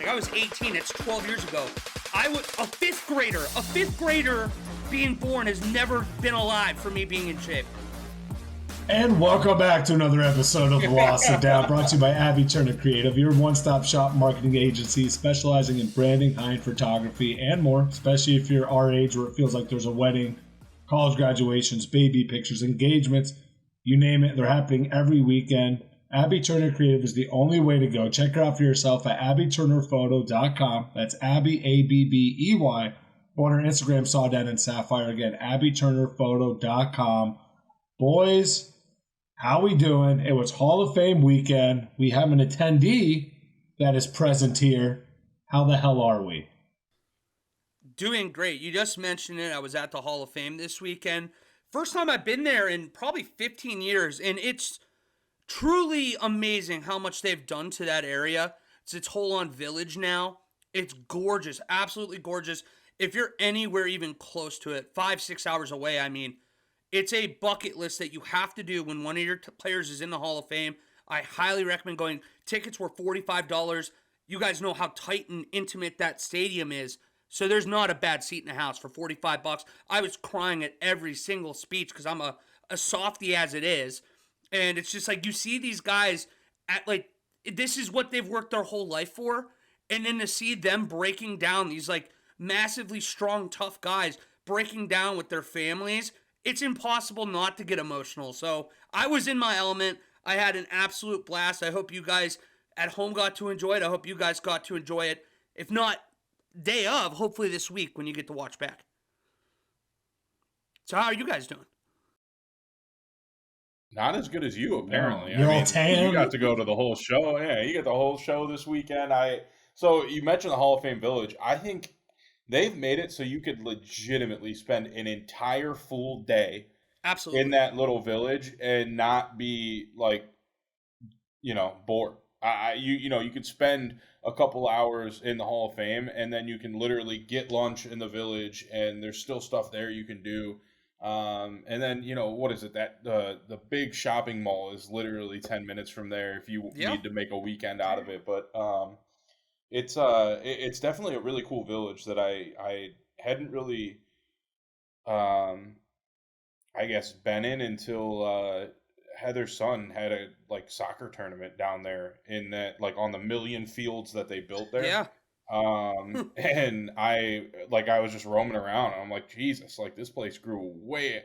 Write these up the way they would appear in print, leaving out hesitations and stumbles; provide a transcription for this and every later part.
Like, I was 18. It's 12 years ago. I was a fifth grader being born has never been alive for me being in shape. And welcome back to another episode of Lost and Down, brought to you by Abby Turner Creative, your one-stop shop marketing agency specializing in branding, high-end photography, and more, especially if you're our age where it feels like there's a wedding, college graduations, baby pictures, engagements, you name it, they're happening every weekend. Abby Turner Creative is the only way to go. Check her out for yourself at abbyturnerphoto.com. That's Abby, A-B-B-E-Y. Go on her Instagram, Sawdown and Sapphire. Again, abbyturnerphoto.com. Boys, how we doing? It was Hall of Fame weekend. We have an attendee that is present here. How the hell are we? Doing great. You just mentioned it. I was at the Hall of Fame this weekend. First time I've been there in probably 15 years, and it's truly amazing how much they've done to that area. It's its whole-on village now. It's gorgeous, absolutely gorgeous. If you're anywhere even close to it, 5-6 hours away, I mean, it's a bucket list that you have to do when one of your players is in the Hall of Fame. I highly recommend going. Tickets were $45. You guys know how tight and intimate that stadium is, so there's not a bad seat in the house for $45. I was crying at every single speech because I'm a softie as it is. And it's just like you see these guys at like, this is what they've worked their whole life for. And then to see them breaking down, these like massively strong, tough guys breaking down with their families, it's impossible not to get emotional. So I was in my element. I had an absolute blast. I hope you guys at home got to enjoy it. I hope you guys got to enjoy it. If not, day of, hopefully this week when you get to watch back. So how are you guys doing? Not as good as you, apparently. You're all tan. You got to go to the whole show. Yeah, you get the whole show this weekend. So you mentioned the Hall of Fame Village. I think they've made it so you could legitimately spend an entire full day Absolutely in that little village and not be like, bored. You could spend a couple hours in the Hall of Fame and then you can literally get lunch in the village and there's still stuff there you can do. And then, what is it? That the big shopping mall is literally 10 minutes from there if you need to make a weekend out of it. But it's definitely a really cool village that I hadn't really, I guess, been in until Heather's son had a soccer tournament down there in that on the million fields that they built there. Yeah. And I was just roaming around and I'm like, Jesus, this place grew way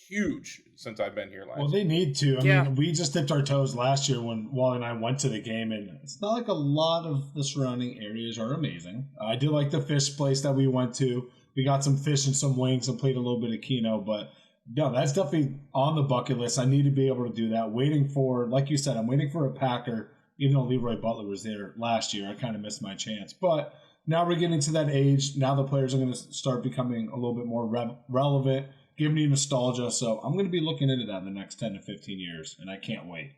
huge since I've been here last. Well, they need to. I mean, we just dipped our toes last year when Wally and I went to the game, and it's not like a lot of the surrounding areas are amazing. I did like the fish place that we went to. We got some fish and some wings and played a little bit of Keno, but no, that's definitely on the bucket list. I need to be able to do that. Waiting for, like you said, I'm waiting for a Packer. Even though Leroy Butler was there last year, I kind of missed my chance. But now we're getting to that age. Now the players are going to start becoming a little bit more relevant, giving you nostalgia. So I'm going to be looking into that in the next 10 to 15 years, and I can't wait.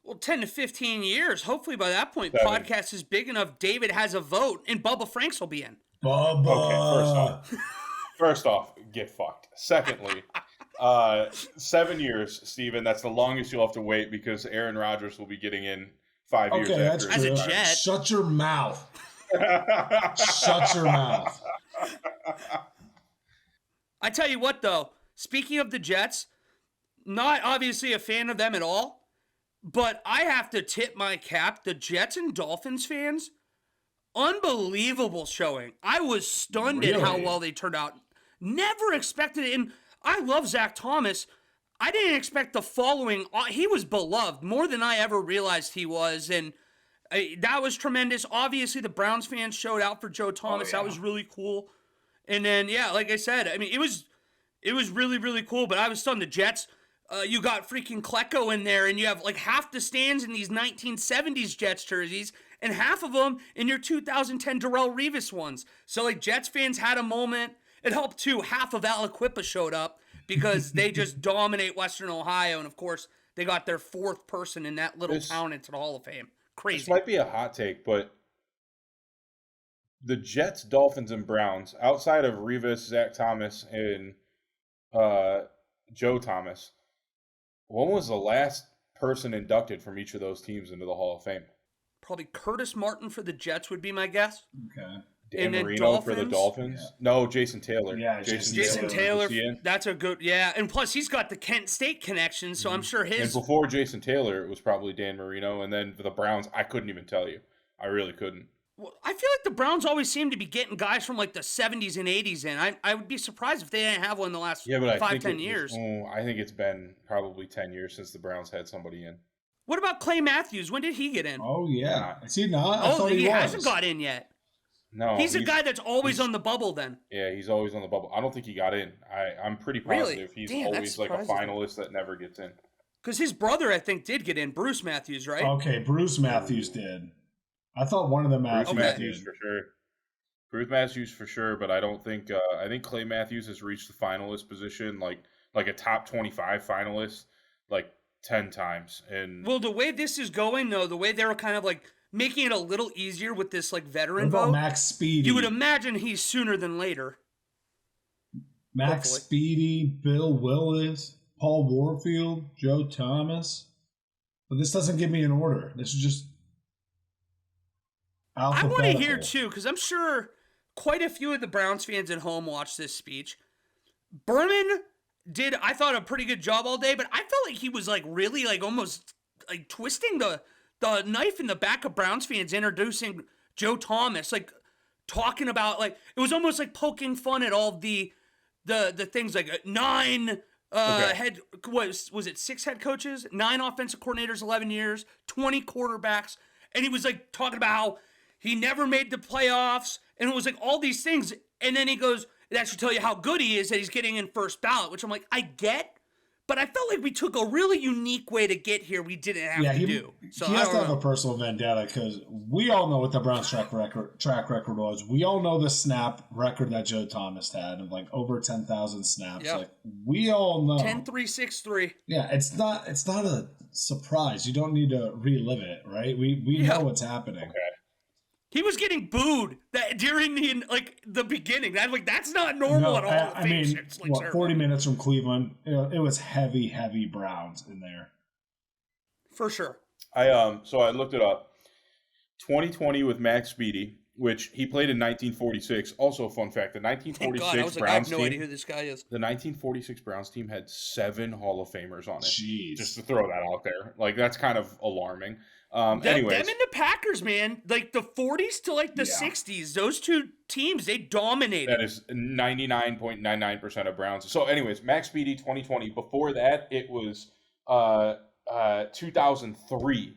Well, 10 to 15 years. Hopefully by that point, 7. podcast is big enough. David has a vote, and Bubba Franks will be in. Bubba. Okay, first off, get fucked. Secondly, 7 years, Steven. That's the longest you'll have to wait because Aaron Rodgers will be getting in 5 years after. That's as true. a Jet. Shut your mouth. Shut your mouth. I tell you what, though, speaking of the Jets, not obviously a fan of them at all, but I have to tip my cap. The Jets and Dolphins fans, unbelievable showing. I was stunned at how well they turned out. Never expected it. And I love Zach Thomas. I didn't expect the following. He was beloved more than I ever realized he was. And that was tremendous. Obviously, the Browns fans showed out for Joe Thomas. That was really cool. And then, like I said, I mean, it was really, really cool. But I was stunned. The Jets, you got freaking Klecko in there. And you have half the stands in these 1970s Jets jerseys. And half of them in your 2010 Darrelle Revis ones. So, Jets fans had a moment. It helped, too. Half of Aliquippa showed up because they just dominate Western Ohio. And, of course, they got their fourth person in that little town into the Hall of Fame. Crazy. This might be a hot take, but the Jets, Dolphins, and Browns, outside of Revis, Zach Thomas, and Joe Thomas, when was the last person inducted from each of those teams into the Hall of Fame? probably Curtis Martin for the Jets would be my guess. Okay. Dan And then Marino for the Dolphins. Yeah. No, Jason Taylor. Yeah, Jason Taylor, Is he in? that's a good, yeah. And plus, he's got the Kent State connection, so I'm sure And his. before Jason Taylor, it was probably Dan Marino. And then for the Browns, I couldn't even tell you. I really couldn't. Well, I feel like the Browns always seem to be getting guys from like the 70s and 80s in. I would be surprised if they didn't have one in the last Yeah, but I 5, think 10 years. I think it's been probably 10 years since the Browns had somebody in. What about Clay Matthews? When did he get in? Oh, yeah. Is he not? I Oh, thought he was. hasn't got in yet. No, He's a guy that's always on the bubble then. Yeah, he's always on the bubble. I don't think he got in. I'm pretty positive he's Damn, that always like a surprises me. finalist that never gets in. Because his brother, I think, did get in. Bruce Matthews, right? Okay, Bruce Matthews did. I thought one of the Bruce Matthews Matthews did. for sure. Bruce Matthews for sure, but I don't think I think Clay Matthews has reached the finalist position, like a top 25 finalist, like 10 times. And Well, the way this is going, though, the way they were kind of like making it a little easier with this like What veteran about vote, Max Speedy? you would imagine he's sooner than later. Max hopefully. Speedy, Bill Willis, Paul Warfield, Joe Thomas. But this doesn't give me an order. This is just I want to alphabetical. hear too, because I'm sure quite a few of the Browns fans at home watched this speech. Berman did, I thought, a pretty good job all day, but I felt like he was like really like almost like twisting the knife in the back of Browns fans, introducing Joe Thomas, like talking about like it was almost like poking fun at all the things like 9 head was it 6 head coaches, 9 offensive coordinators, 11 years, 20 quarterbacks, and he was like talking about how he never made the playoffs, and it was like all these things, and then he goes, that should tell you how good he is that he's getting in first ballot, which I'm like, I get, but I felt like we took a really unique way to get here we didn't have to do. So he I has to don't have know. a personal vendetta because we all know what the Browns track record was. We all know the snap record that Joe Thomas had of like over 10,000 snaps. Yep. Like we all know. 10-3-6-3. Yeah, it's not a surprise. You don't need to relive it, right? We know what's happening. Okay. He was getting booed that during the beginning. That's not normal at all. I mean, 40 minutes from Cleveland, it was heavy Browns in there. For sure. So I looked it up. 2020 with Max Speedy, which he played in 1946. Also a fun fact, the Thank 1946 God. I was like, I Browns have no idea team, who this guy is. the 1946 Browns team had 7 Hall of Famers on it. Jeez. Just to throw that out there. Like that's kind of alarming. Them Anyways, and the Packers, man. Like the 40s to like the 60s, those two teams, they dominated. that is 99.99% of Browns. So anyways, Max Speedy 2020. Before that, it was 2003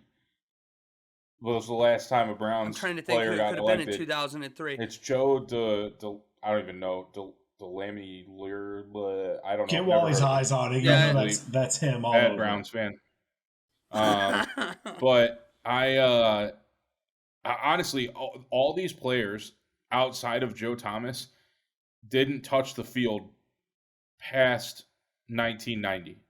was the last time a Browns I'm trying to think who player it got could have been elected. in 2003. It's Joe I don't even know. Delammy Lear. I don't know. Get Never Wally's heard of eyes on it. Yeah, You know that's him all him. Bad over. Browns fan. But I honestly, all these players outside of Joe Thomas didn't touch the field past 1990.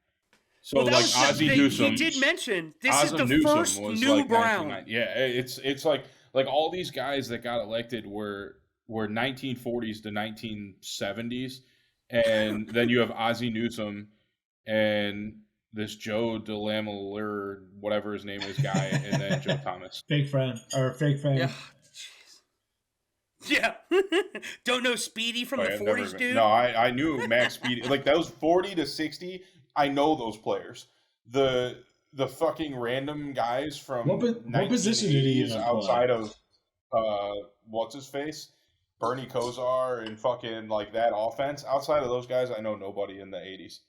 So Well, that like was Ozzie Newsome, he did mention this is Ozzie the Newsome first was new like Brown. 1990. Yeah, it's like all these guys that got elected were 1940s to 1970s, and then you have Ozzie Newsome and this Joe DeLamelier, whatever his name is, guy, and then Joe Thomas. Fake fan. Yeah. Jeez. Yeah. Don't know Speedy from the I've 40s, dude? No, I knew Max Speedy. Like that was 40 to 60. I know those players. The fucking random guys from What position did he 1980s even play? outside of what's his face? Bernie Kosar and fucking like that offense. Outside of those guys, I know nobody in the 80s.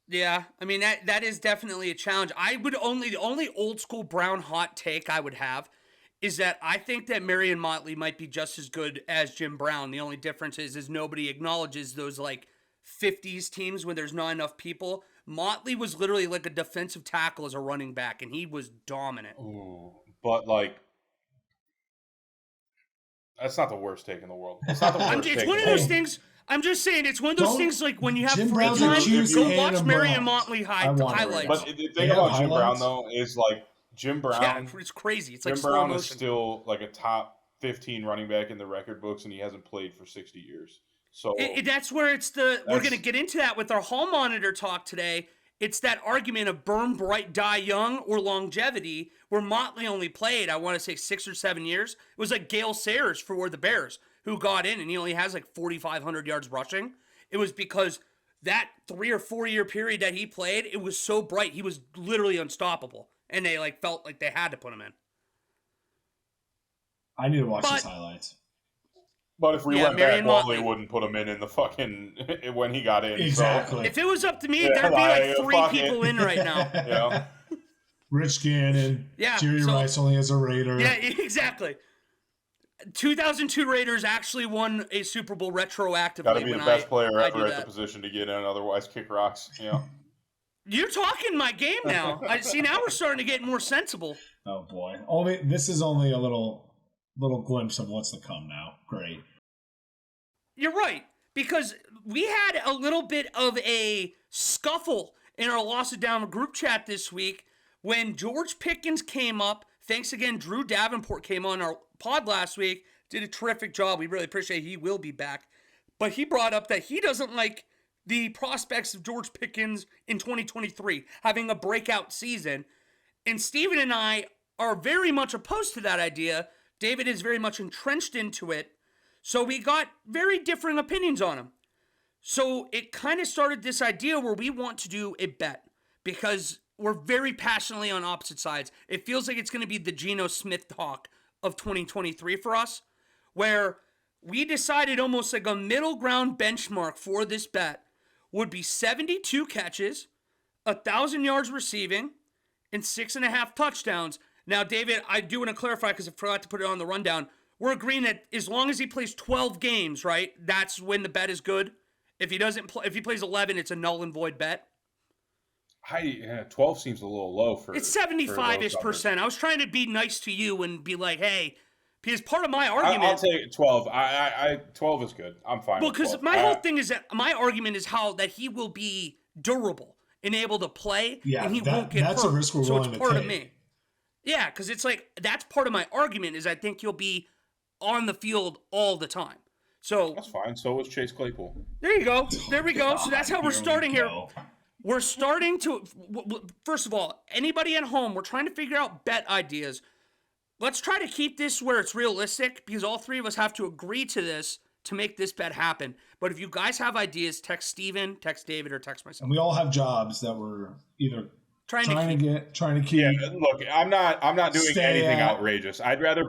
Yeah, I mean that is definitely a challenge. The only old school Brown hot take I would have is that I think that Marion Motley might be just as good as Jim Brown. The only difference is nobody acknowledges those like 50s teams when there's not enough people. Motley was literally like a defensive tackle as a running back, and he was dominant. Ooh, but like that's not the worst take in the world. It's not the worst take. It's one of those things. I'm just saying, it's one of those things like when you have Jim free Brown's time, accused go of watch hating Marion Browns. Motley I want it right highlights. now. But the They thing have about Jim Brown highlights? though is like Jim Brown. Yeah, it's crazy. It's like Jim slow Brown motion. is still like a top 15 running back in the record books, and he hasn't played for 60 years. So That's where we're That's- going to get into that with our hall monitor talk today. it's that argument of burn bright, die young, or longevity, where Motley only played, I want to say 6 or 7 years. It was like Gale Sayers for the Bears, who got in, and he only has like 4,500 yards rushing. It was because that 3 or 4 year period that he played, it was so bright. He was literally unstoppable, and they like felt like they had to put him in. I need to watch his highlights. But if we went Marion back, Motley Wally wouldn't put him in the fucking when he got in. Exactly. So. If it was up to me, there'd be like 3 people in right now. Yeah. Rich Gannon. Yeah. Jerry Rice only as a Raider. Yeah, exactly. 2002 Raiders actually won a Super Bowl retroactively. Got to be the best player ever at that. the position to get in, otherwise kick rocks. Yeah. You're talking my game now. I see. Now we're starting to get more sensible. Oh boy. This is only a little glimpse of what's to come now. Great. You're right, because we had a little bit of a scuffle in our Lost It Down group chat this week when George Pickens came up. Thanks again, Drew Davenport came on our pod last week, did a terrific job. We really appreciate it. He will be back. But he brought up that he doesn't like the prospects of George Pickens in 2023 having a breakout season. And Steven and I are very much opposed to that idea. David is very much entrenched into it. So we got very different opinions on him. So it kind of started this idea where we want to do a bet because we're very passionately on opposite sides. It feels like it's going to be the Geno Smith talk of 2023 for us, where we decided almost like a middle ground benchmark for this bet would be 72 catches, 1,000 yards receiving, and 6.5 touchdowns. Now, David, I do want to clarify because I forgot to put it on the rundown. We're agreeing that as long as he plays 12 games, right, that's when the bet is good. If he doesn't play, if he plays 11, it's a null and void bet. 12 seems a little low for. It's 75-ish%. I was trying to be nice to you and be like, hey, because part of my argument. I'll take 12. 12 is good. I'm fine. Well, because my whole thing is that my argument is how that he will be durable and able to play, and he won't get that's hurt. A risk we're so willing it's to part take. of me. Yeah, because it's like that's part of my argument is I think he'll be on the field all the time. So that's fine. So was Chase Claypool. There you go. There we go. So that's how we're starting here. We're starting to, first of all, anybody at home, we're trying to figure out bet ideas. Let's try to keep this where it's realistic because all three of us have to agree to this to make this bet happen. But if you guys have ideas, text Steven, text David, or text myself. And we all have jobs that we're either trying to keep. Yeah, look, I'm not doing anything outrageous. I'd rather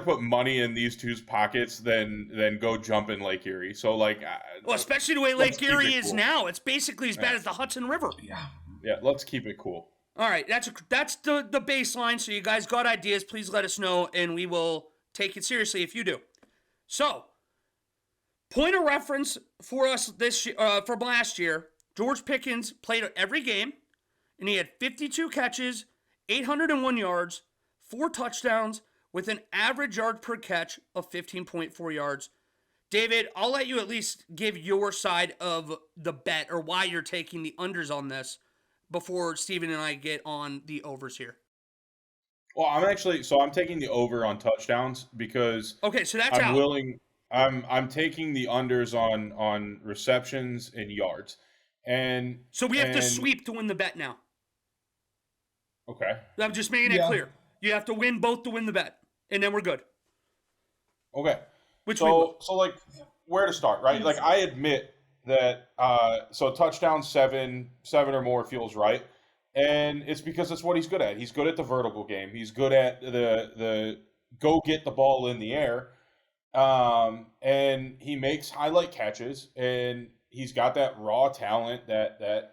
put money in these two's pockets than go jump in Lake Erie. So well, especially the way Lake Erie is now, it's basically as bad as the Hudson River. Yeah. Let's keep it cool. All right, that's the baseline. So you guys got ideas? Please let us know, and we will take it seriously if you do. So, point of reference for us from last year: George Pickens played every game, and he had 52 catches, 801 yards, 4 touchdowns, with an average yard per catch of 15.4 yards. David, I'll let you at least give your side of the bet or why you're taking the unders on this before Steven and I get on the overs here. Well, I'm taking the over on touchdowns because okay, so that's I'm taking the unders on receptions and yards. And so we have to sweep to win the bet now. Okay. I'm just making it clear. You have to win both to win the bet. And then we're good. Okay. So where to start, right? Like I admit that so touchdown 7 or more feels right. And it's because it's what he's good at. He's good at the vertical game. He's good at the go get the ball in the air. And he makes highlight catches and he's got that raw talent that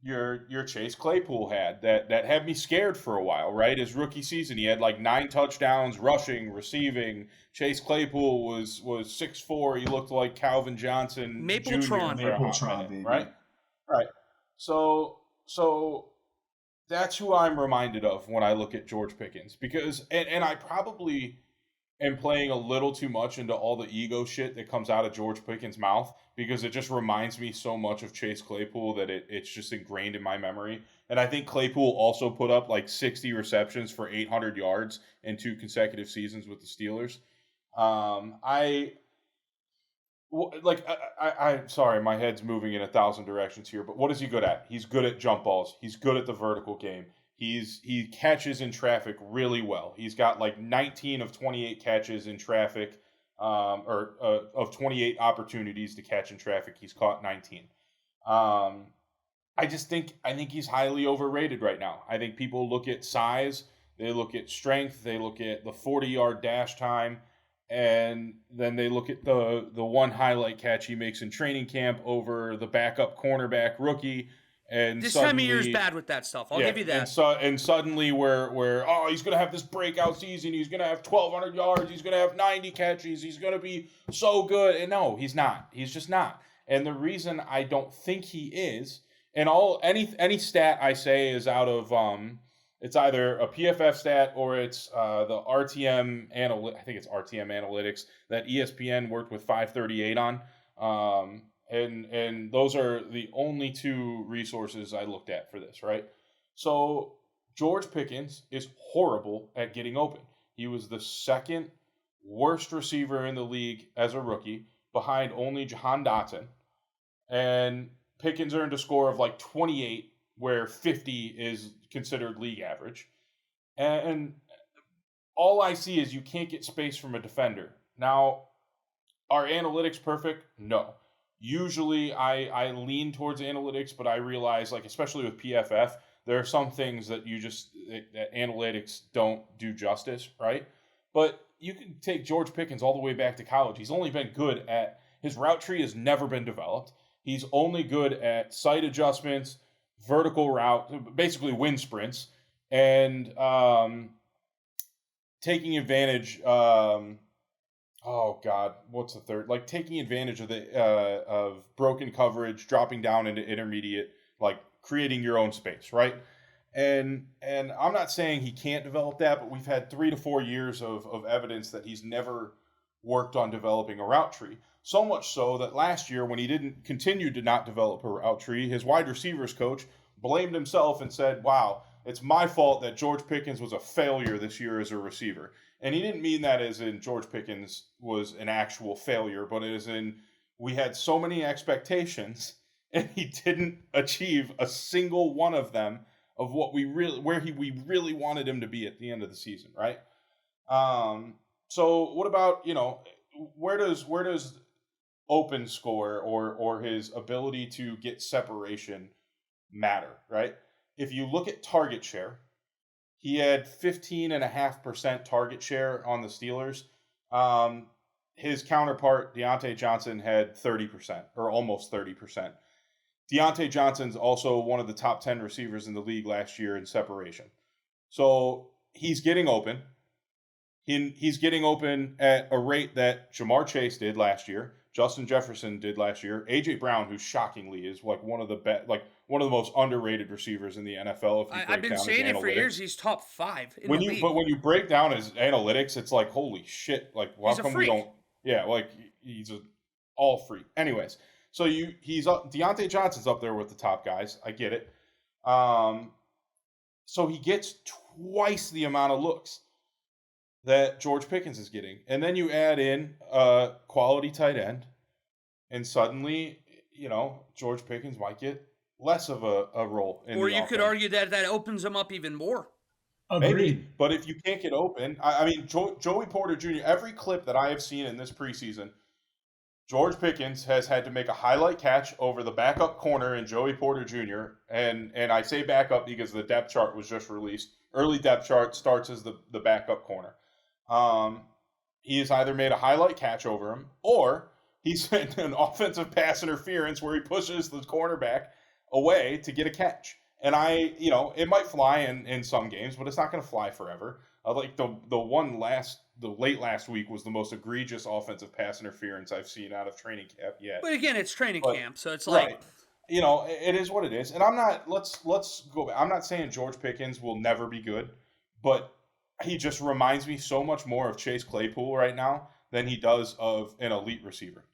your Chase Claypool had that had me scared for a while, right? His rookie season, he had like 9 touchdowns, rushing, receiving. Chase Claypool was 6'4". He looked like Calvin Johnson, Mapletron, right? Right. So that's who I'm reminded of when I look at George Pickens because, and I probably am playing a little too much into all the ego shit that comes out of George Pickens' mouth because it just reminds me so much of Chase Claypool that it's just ingrained in my memory. And I think Claypool also put up like 60 receptions for 800 yards in 2 consecutive seasons with the Steelers. Like I'm sorry, my head's moving in 1,000 directions here. But what is he good at? He's good at jump balls. He's good at the vertical game. He catches in traffic really well. He's got like 19 of 28 catches in traffic, of 28 opportunities to catch in traffic. He's caught 19. I think he's highly overrated right now. I think people look at size, they look at strength, they look at the 40-yard dash time, and then they look at the one highlight catch he makes in training camp over the backup cornerback rookie. And this time of year is bad with that stuff. I'll give you that. And suddenly where he's gonna have this breakout season, he's gonna have 1,200 yards, he's gonna have 90 catches, he's gonna be so good. And no, he's not. He's just not. And the reason I don't think he is, and any stat I say is out of it's either a PFF stat or it's the RTM I think it's RTM analytics that ESPN worked with 538 on. And those are the only two resources I looked at for this, right? So George Pickens is horrible at getting open. He was the second worst receiver in the league as a rookie, behind only Jahan Dotson. And Pickens earned a score of like 28, where 50 is considered league average. And all I see is you can't get space from a defender. Now, are analytics perfect? No. Usually I lean towards analytics, but I realize, like, especially with PFF, there are some things that that analytics don't do justice, right? But you can take George Pickens all the way back to college. He's only been good at, his route tree has never been developed. He's only good at sight adjustments, vertical route, basically wind sprints, and taking advantage. Oh God, what's the third? Like taking advantage of the of broken coverage, dropping down into intermediate, like creating your own space, right? And I'm not saying he can't develop that, but we've had 3 to 4 years of evidence that he's never worked on developing a route tree. So much so that last year, when he didn't continue to not develop a route tree, his wide receivers coach blamed himself and said, "Wow, it's my fault that George Pickens was a failure this year as a receiver." And he didn't mean that as in George Pickens was an actual failure, but as in we had so many expectations and he didn't achieve a single one of them of what we really wanted him to be at the end of the season, right? So what about, where does open score or his ability to get separation matter, right? If you look at target share, he had 15.5% target share on the Steelers. His counterpart, Deontay Johnson, had 30% or almost 30%. Deontay Johnson's also one of the top 10 receivers in the league last year in separation. So he's getting open. He's getting open at a rate that Jamar Chase did last year, Justin Jefferson did last year, AJ Brown, who shockingly is like one of the most underrated receivers in the NFL. I've been saying it for years. He's top 5 in the league. But when you break down his analytics, it's like, holy shit! Like, how come we don't? Yeah, like he's all freak. Anyways, so he's up. Deontay Johnson's up there with the top guys. I get it. So he gets twice the amount of looks that George Pickens is getting. And then you add in a quality tight end, and suddenly, George Pickens might get less of a role in or the you offense. could argue that opens him up even more. Agreed. Maybe, but if you can't get open, I mean, Joey Porter Jr., every clip that I have seen in this preseason, George Pickens has had to make a highlight catch over the backup corner in Joey Porter Jr., and I say backup because the depth chart was just released. Early depth chart starts as the backup corner. He has either made a highlight catch over him, or he's in an offensive pass interference where he pushes the cornerback away to get a catch. And it might fly in some games, but it's not going to fly forever. Like the late last week was the most egregious offensive pass interference I've seen out of training camp yet. But again, it's training camp, so it's like, right. It is what it is. And let's go back. I'm not saying George Pickens will never be good, but he just reminds me so much more of Chase Claypool right now than he does of an elite receiver.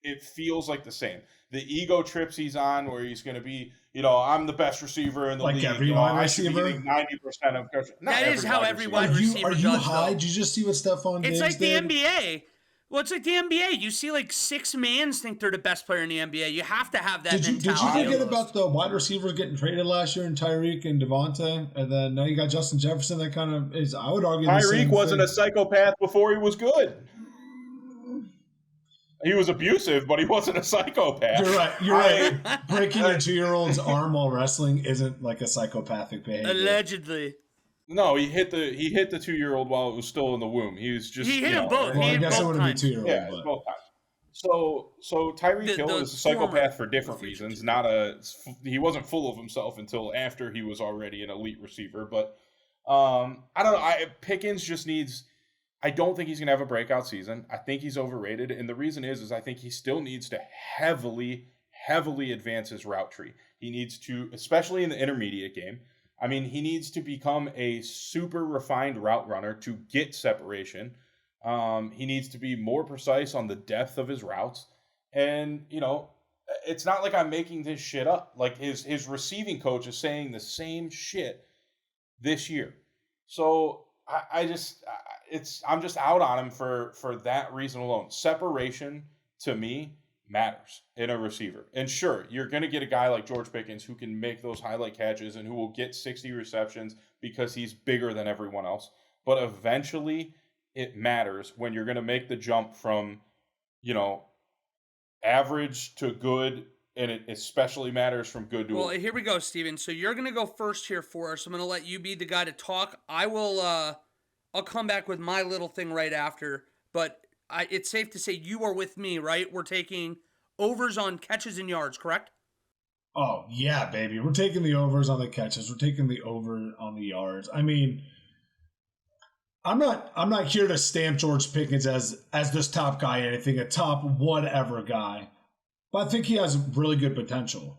It feels like the same. The ego trips he's on, where he's going to be, I'm the best receiver in the league. Every wide receiver, 90% of coaches. That is how every wide receiver. Are you high? Did you just see what Stephon Diggs did? It's like the NBA. Well, it's like the NBA. You see, like, six mans think they're the best player in the NBA. You have to have that Did you mentality. forget about the wide receivers getting traded last year in Tyreek and Devontae? And then now you got Justin Jefferson that kind of is, I would argue, the same Tyreek wasn't thing. a psychopath before he was good. He was abusive, but he wasn't a psychopath. You're right. Breaking your 2-year-old's arm while wrestling isn't like a psychopathic behavior. Allegedly. No, he hit the 2-year-old while it was still in the womb. He was just He hit him both. Well, I guess it wouldn't be 2-year-old. Yeah, but. both times. So Tyreek Hill is a psychopath for different reasons. He wasn't full of himself until after he was already an elite receiver. But I don't know. Pickens just needs. I don't think he's going to have a breakout season. I think he's overrated, and the reason is I think he still needs to heavily advance his route tree. He needs to, especially in the intermediate game. I mean, he needs to become a super refined route runner to get separation. He needs to be more precise on the depth of his routes. And, it's not like I'm making this shit up. Like his receiving coach is saying the same shit this year. So I'm just out on him for that reason alone. Separation to me matters in a receiver. And sure, you're going to get a guy like George Pickens who can make those highlight catches and who will get 60 receptions because he's bigger than everyone else. But eventually it matters when you're going to make the jump from, average to good, and it especially matters from good to Well, here we go, Steven. So you're going to go first here for us. I'm going to let you be the guy to talk. I'll come back with my little thing right after, but it's safe to say you are with me, right? We're taking overs on catches and yards, correct? Oh, yeah, baby. We're taking the overs on the catches. We're taking the over on the yards. I mean, I'm not here to stamp George Pickens as this top guy, anything, a top whatever guy. But I think he has really good potential.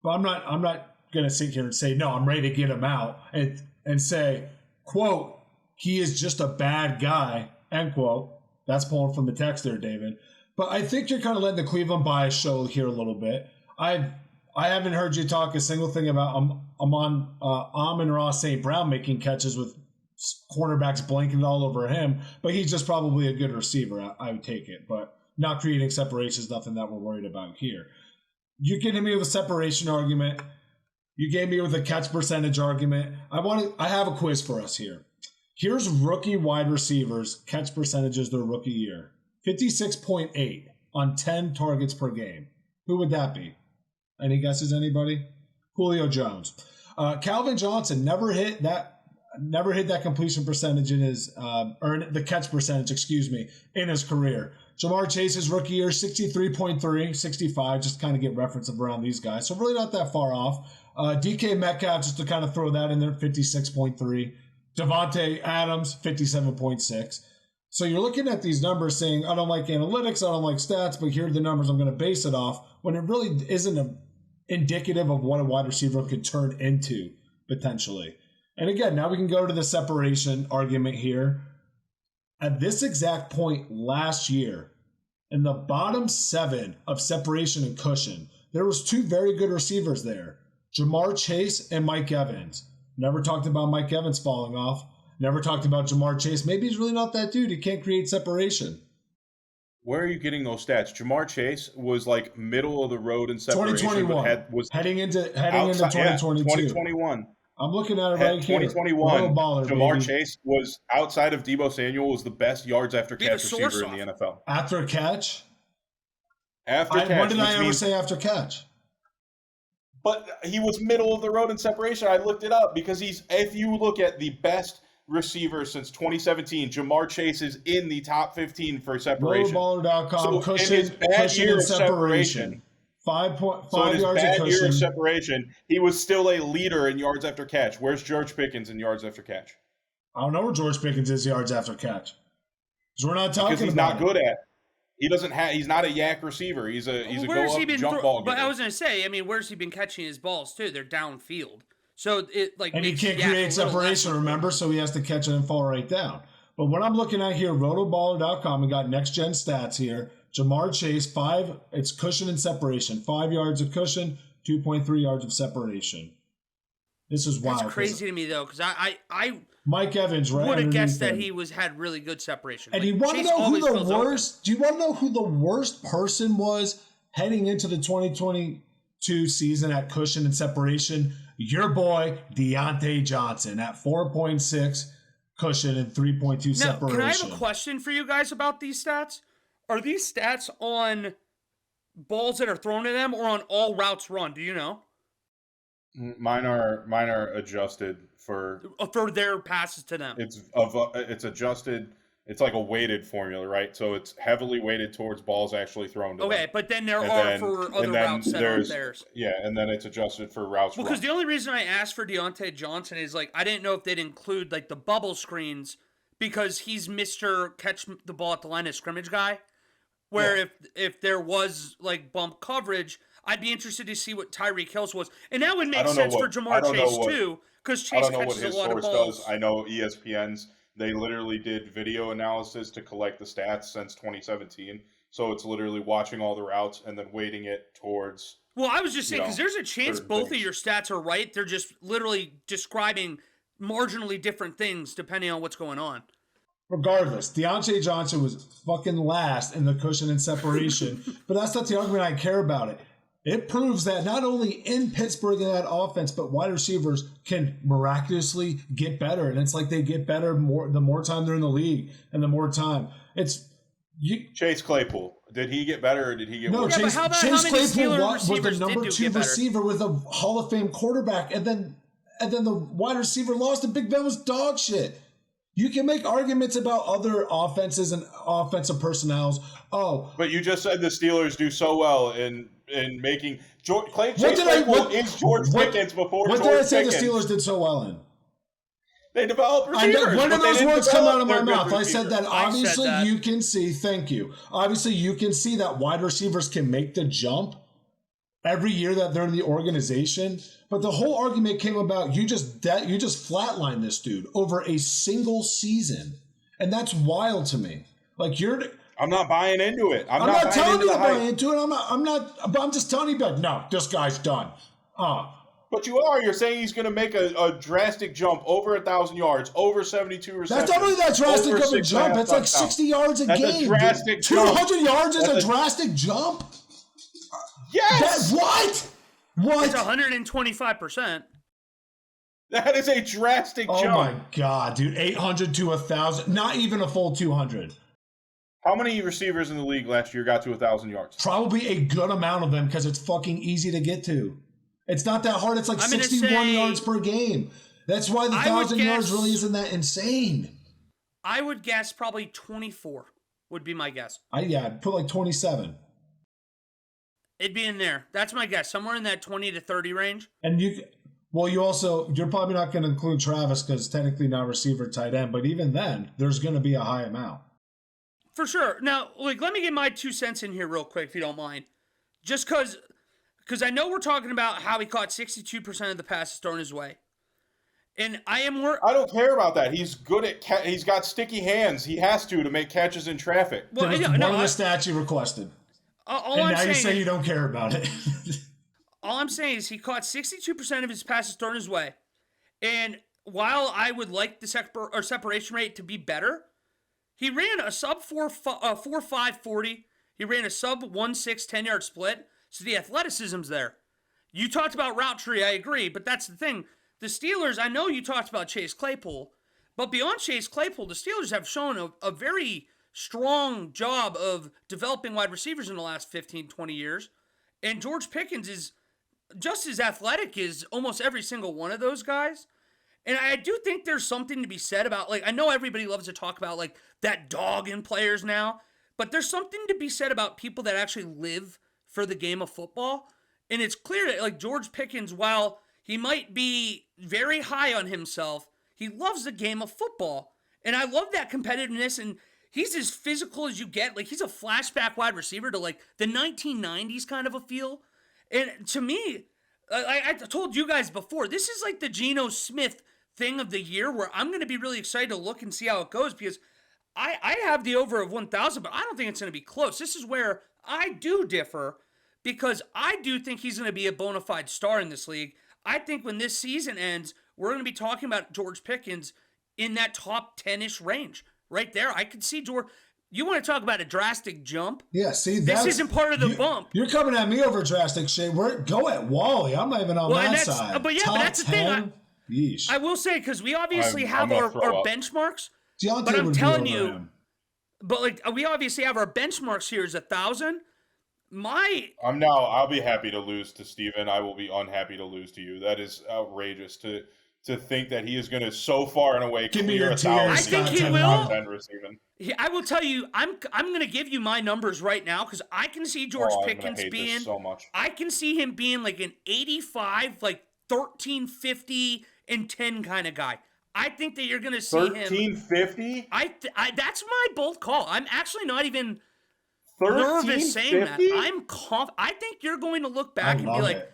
But I'm not gonna sit here and say, no, I'm ready to get him out and say, quote, he is just a bad guy, end quote. That's pulling from the text there, David. But I think you're kind of letting the Cleveland bias show here a little bit. I haven't heard you talk a single thing about Amon-Ra St. Brown making catches with cornerbacks blanketed all over him, but he's just probably a good receiver. I would take it, but not creating separation is nothing that we're worried about here. You getting me with a separation argument. You gave me with a catch percentage argument. I have a quiz for us here. Here's rookie wide receivers catch percentages their rookie year. 56.8 on 10 targets per game. Who would that be? Any guesses, anybody? Julio Jones. Calvin Johnson never hit that completion percentage in his or the catch percentage, in his career. Jamar Chase's rookie year, 63.3, 65, just kind of get reference around these guys. So really not that far off. DK Metcalf, just to kind of throw that in there, 56.3. Devontae Adams, 57.6. So you're looking at these numbers saying, I don't like analytics, I don't like stats, but here are the numbers I'm going to base it off, when it really isn't indicative of what a wide receiver could turn into, potentially. And again, now we can go to the separation argument here. At this exact point last year, in the bottom 7 of separation and cushion, there was 2 very good receivers there, Jamar Chase and Mike Evans. Never talked about Mike Evans falling off. Never talked about Jamar Chase. Maybe he's really not that dude. He can't create separation. Where are you getting those stats? Jamar Chase was like middle of the road in separation. 2021. Was heading into 2022. Yeah, 2021. I'm looking at it right here. 2021. Baller, Jamar baby. Chase was, outside of Deebo Samuel, was the best yards after catch receiver in the NFL. After catch? After catch. When did I ever say after catch? But he was middle of the road in separation. I looked it up because if you look at the best receiver since 2017, Jamar Chase is in the top 15 for separation. Rotoballer.com, so in his bad year of separation, 5 yards bad of year of cushion. separation, he was still a leader in yards after catch. Where's George Pickens in yards after catch? I don't know where George Pickens is yards after catch. Because we're not talking because he's about not good at. He doesn't have. He's not a yak receiver. He's a go up jump ball giver. But I was gonna say, I mean, where's he been catching his balls too? They're downfield, so it like. And he can't create separation. Remember, so he has to catch it and fall right down. But what I'm looking at here, Rotoballer.com, we got next gen stats here. Jamar Chase, 5. It's cushion and separation. 5 yards of cushion, 2.3 yards of separation. This is wild. That's crazy to me though, because I Mike Evans right would have guessed that him. he had really good separation. And like, you want to Chase know who always the fills worst? open. Do you want to know who the worst person was heading into the 2022 season at cushion and separation? Your boy Deontay Johnson at 4.6 cushion and 3.2 Now, separation. can I have a question for you guys about these stats? Are these stats on balls that are thrown to them or on all routes run? Do you know? Mine are adjusted for their passes to them. It's adjusted. It's like a weighted formula, right? So it's heavily weighted towards balls actually thrown to them. Okay, but then for other routes that aren't theirs. Yeah, and then it's adjusted for routes. Because the only reason I asked for Deontay Johnson is like I didn't know if they'd include like the bubble screens because he's Mr. Catch the ball at the line of scrimmage guy. Where if there was like bump coverage, I'd be interested to see what Tyreek Hill's was, and that would make sense for Jamar Chase too, because Chase catches a lot of balls. I know ESPN's. They literally did video analysis to collect the stats since 2017. So it's literally watching all the routes and then weighting it towards. Well, I was just saying, because there's a chance both of your stats are right. They're just literally describing marginally different things depending on what's going on. Regardless, Deontay Johnson was fucking last in the cushion and separation. But that's not the argument I care about it. It proves that not only in Pittsburgh in that offense, but wide receivers can miraculously get better. And it's like they get better the more time they're in the league and the more time. Chase Claypool. Did he get better or did he get worse? Chase Claypool was the number 2 receiver with a Hall of Fame quarterback. And then the wide receiver lost and Big Ben was dog shit. You can make arguments about other offenses and offensive personnels. But you just said the Steelers do so well in making Chase Claypool is George Pickens before George Pickens. What did I say the Steelers did so well in? They developed receivers. When did those words come out of my mouth? I said that obviously you can see. Thank you. Obviously, you can see that wide receivers can make the jump every year that they're in the organization. But the whole argument came about you just flatlined this dude over a single season, and that's wild to me. Like I'm not buying into it. I'm not telling you to buy into it. I'm not. But I'm just telling you, but no, this guy's done. But you are. You're saying he's going to make a drastic jump over 1,000 yards, over 72 receptions. That's not really that drastic of a jump. It's like 60 yards a game. That's a drastic 200 yards is a drastic jump. Yes. What? It's 125%. That is a drastic jump. Oh my god, dude! 800 to 1,000. Not even a full 200. How many receivers in the league last year got to 1,000 yards? Probably a good amount of them because it's fucking easy to get to. It's not that hard. It's like 61 yards per game. That's why the 1,000 yards really isn't that insane. I would guess probably 24 would be my guess. I'd put like 27. It'd be in there. That's my guess. Somewhere in that 20 to 30 range. And you're probably not going to include Travis because technically not receiver, tight end. But even then, there's going to be a high amount. For sure. Now, let me get my 2 cents in here real quick, if you don't mind. Just because I know we're talking about how he caught 62% of the passes thrown his way. And I don't care about that. He's good at he's got sticky hands. He has to make catches in traffic. Well, one of the stats you requested. You say you don't care about it. All I'm saying is he caught 62% of his passes thrown his way. And while I would like the separation rate to be better, he ran a sub 4.5 40. He ran a sub 1.6 10-yard split. So the athleticism's there. You talked about route tree, I agree, but that's the thing. The Steelers, I know you talked about Chase Claypool, but beyond Chase Claypool, the Steelers have shown a very strong job of developing wide receivers in the last 15, 20 years. And George Pickens is just as athletic as almost every single one of those guys. And I do think there's something to be said about, I know everybody loves to talk about, that dog in players now, but there's something to be said about people that actually live for the game of football. And it's clear that, George Pickens, while he might be very high on himself, he loves the game of football. And I love that competitiveness, and he's as physical as you get. He's a flashback wide receiver to, the 1990s kind of a feel. And to me, I told you guys before, this is the Geno Smith thing of the year where I'm going to be really excited to look and see how it goes because I have the over of 1,000, but I don't think it's going to be close. This is where I do differ because I do think he's going to be a bona fide star in this league. I think when this season ends, we're going to be talking about George Pickens in that top 10-ish range. Right there, I could see George. You want to talk about a drastic jump? Yeah, see, this isn't part of the bump. You're coming at me over drastic shit. Go at Wally. I'm not even on that side. But that's 10, the thing. Yeesh. I will say, because we obviously have our benchmarks. Deontay but I'm would telling be over you, him. but like we obviously have our benchmarks here is 1,000. I'll be happy to lose to Steven. I will be unhappy to lose to you. That is outrageous to think that he is going to so far and away clear 1,000. I think he will. Receiving. I will tell you, I'm going to give you my numbers right now because I can see George Pickens being so much. I can see him being like an 85, like 1350 and 10 kind of guy. I think that you're going to see 1350? That's my bold call. I'm actually not even nervous saying that. I think you're going to look back and be like,